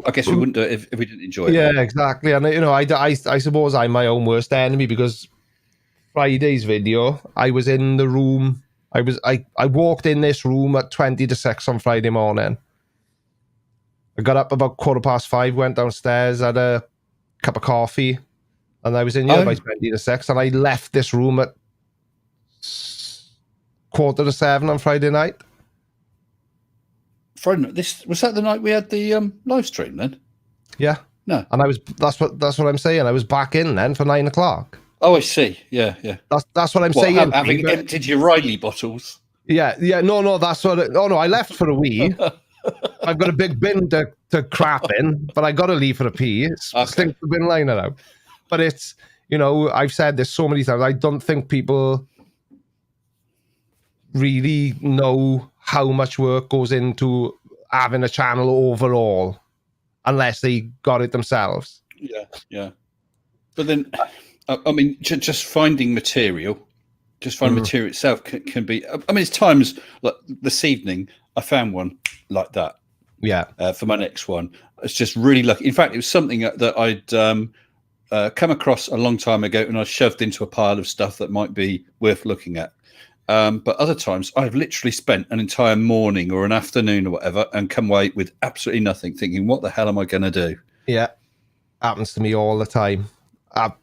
I guess we wouldn't do it if we didn't enjoy it. Yeah, exactly. And, you know, I suppose I'm my own worst enemy, because Friday's video, I was in the room. I walked in this room at 20 to 6 on Friday morning. I got up about 5:15, went downstairs, had a cup of coffee, and I was in here by 20 to 6, and I left this room at 6:45 on Friday night. Friday night. Was that the night we had the live stream then? Yeah. No. And that's what I'm saying. I was back in then for 9 o'clock. Oh, I see. Yeah. That's what I'm saying. Having emptied your Riley bottles. Yeah. No, that's what. I left for a wee. I've got a big bin to crap in, but I got to leave for a pee. Stink the bin liner out. But it's, you know, I've said this so many times. I don't think people really know how much work goes into having a channel overall, unless they got it themselves. Yeah. But then, I mean, just finding material, material itself can be. I mean, it's times like this evening. I found one like that. Yeah. For my next one, it's just really lucky. In fact, it was something that I'd come across a long time ago, and I shoved into a pile of stuff that might be worth looking at. But other times, I've literally spent an entire morning or an afternoon or whatever, and come away with absolutely nothing, thinking, "What the hell am I going to do?" Yeah, happens to me all the time.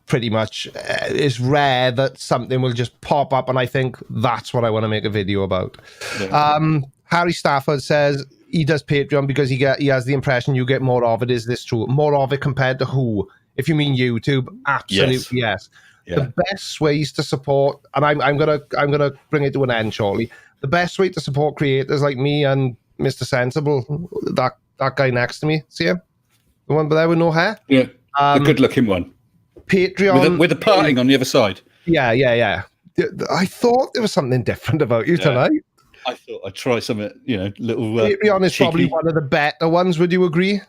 Pretty much, it's rare that something will just pop up, and I think that's what I want to make a video about. Yeah. Harry Stafford says he does Patreon because he has the impression you get more of it. Is this true? More of it compared to who? If you mean YouTube, absolutely yes. Yeah. The best ways to support, and I'm gonna bring it to an end shortly. The best way to support creators like me and Mr. Sensible, that guy next to me, see him, the one there with no hair, the good-looking one, Patreon with the parting on the other side. Yeah. I thought there was something different about you tonight. I thought I'd try something, little. Patreon is probably one of the better ones. Would you agree?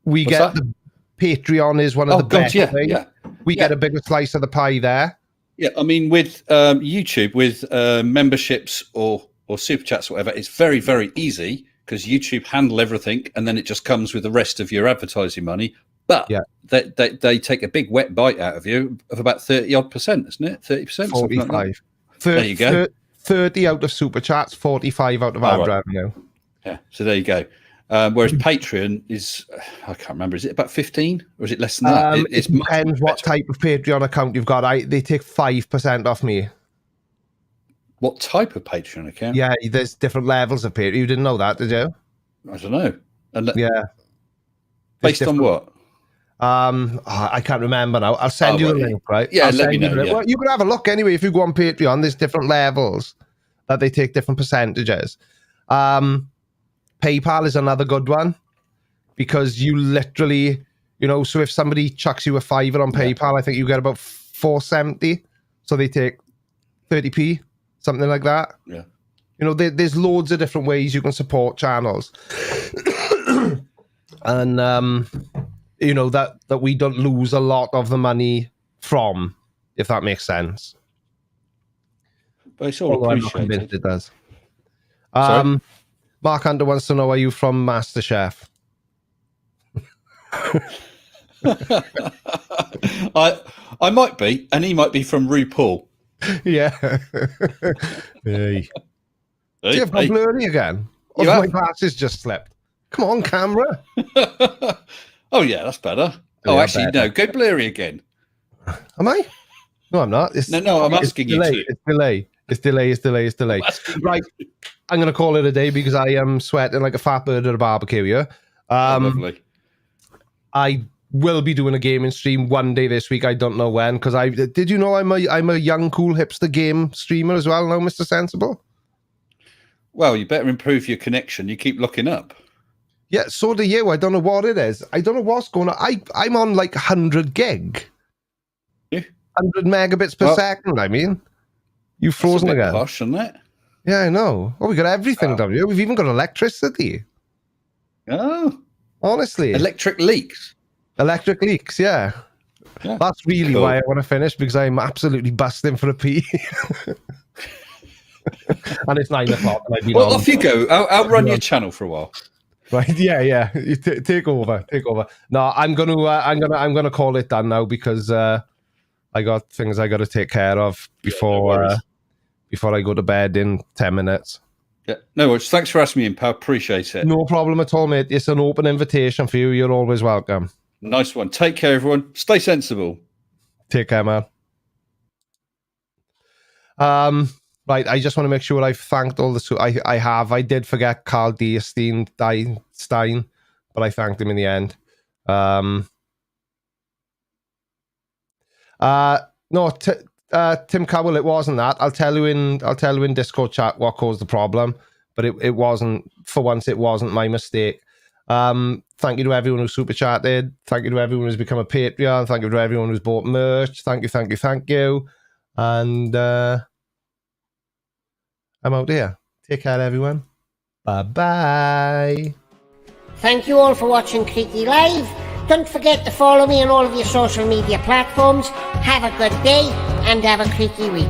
Patreon is one of the best. Yeah. We get a bigger slice of the pie there. Yeah, I mean, with YouTube, with memberships or super chats or whatever, it's very, very easy because YouTube handle everything, and then it just comes with the rest of your advertising money. But they take a big wet bite out of you of about 30-odd%, isn't it? 30%? 45. Like there you go. 30 out of super chats, 45 out of ad revenue. Yeah, so there you go. Whereas Patreon is, I can't remember, is it about 15 or is it less than that? It depends what type of Patreon account you've got. They take 5% off me. What type of Patreon account? Yeah, there's different levels of Patreon. You didn't know that, did you? I don't know. Yeah. Based on what? I can't remember now. I'll send you the link, right? Yeah, let me know. Yeah. Well, you can have a look anyway. If you go on Patreon, there's different levels that they take different percentages. PayPal is another good one because you literally, so if somebody chucks you a $5 on PayPal, I think you get about $4.70. So they take 30p, something like that. Yeah. There's loads of different ways you can support channels. And, that we don't lose a lot of the money from, if that makes sense. But it's all appreciated. I'm not convinced it does. Mark Hunter wants to know, are you from MasterChef? I might be, and he might be from RuPaul. Yeah. Hey. See, I've gone blurry again. My glasses just slipped. Come on, camera. Oh, yeah, that's better. Actually, better. No, go blurry again. Am I? No, I'm not. No, I'm asking you to. It's delay. Right, I'm going to call it a day because I am sweating like a fat bird at a barbecue here. Lovely. I will be doing a gaming stream one day this week. I don't know when, because did you know I'm a young, cool hipster game streamer as well now, Mr. Sensible? Well, you better improve your connection. You keep looking up. Yeah, so do you. I don't know what it is. I don't know what's going on. I'm on like 100 gig. Yeah. 100 megabits per second, I mean. You've frozen That's a bit again. posh, isn't it? Yeah, I know. Oh, we got everything, don't we? We've even got electricity. Oh. Honestly. Electric leaks. Electric leaks, yeah. That's really cool. why I want to finish, because I'm absolutely busting for a pee. And it's 9 o'clock. And I've been Well, off you go. I'll run your channel for a while. Right? Yeah. You take over. No, I'm gonna call it done now, because I got things I got to take care of before I go to bed in 10 minutes. Yeah, no worries. Thanks for asking me in, pal. Appreciate it. No problem at all, mate. It's an open invitation for you. You're always welcome. Nice one. Take care, everyone. Stay sensible. Take care, man. Right, I just want to make sure I've thanked all the... I have. I did forget Carl Stein, but I thanked him in the end. No, Tim Cowell, it wasn't that. I'll tell you in Discord chat what caused the problem, but it wasn't, for once, it wasn't my mistake. Thank you to everyone who super chatted. Thank you to everyone who's become a Patreon. Thank you to everyone who's bought merch. Thank you. And I'm out here. Take care, everyone. Bye-bye. Thank you all for watching Creaky Live. Don't forget to follow me on all of your social media platforms. Have a good day and have a creaky week.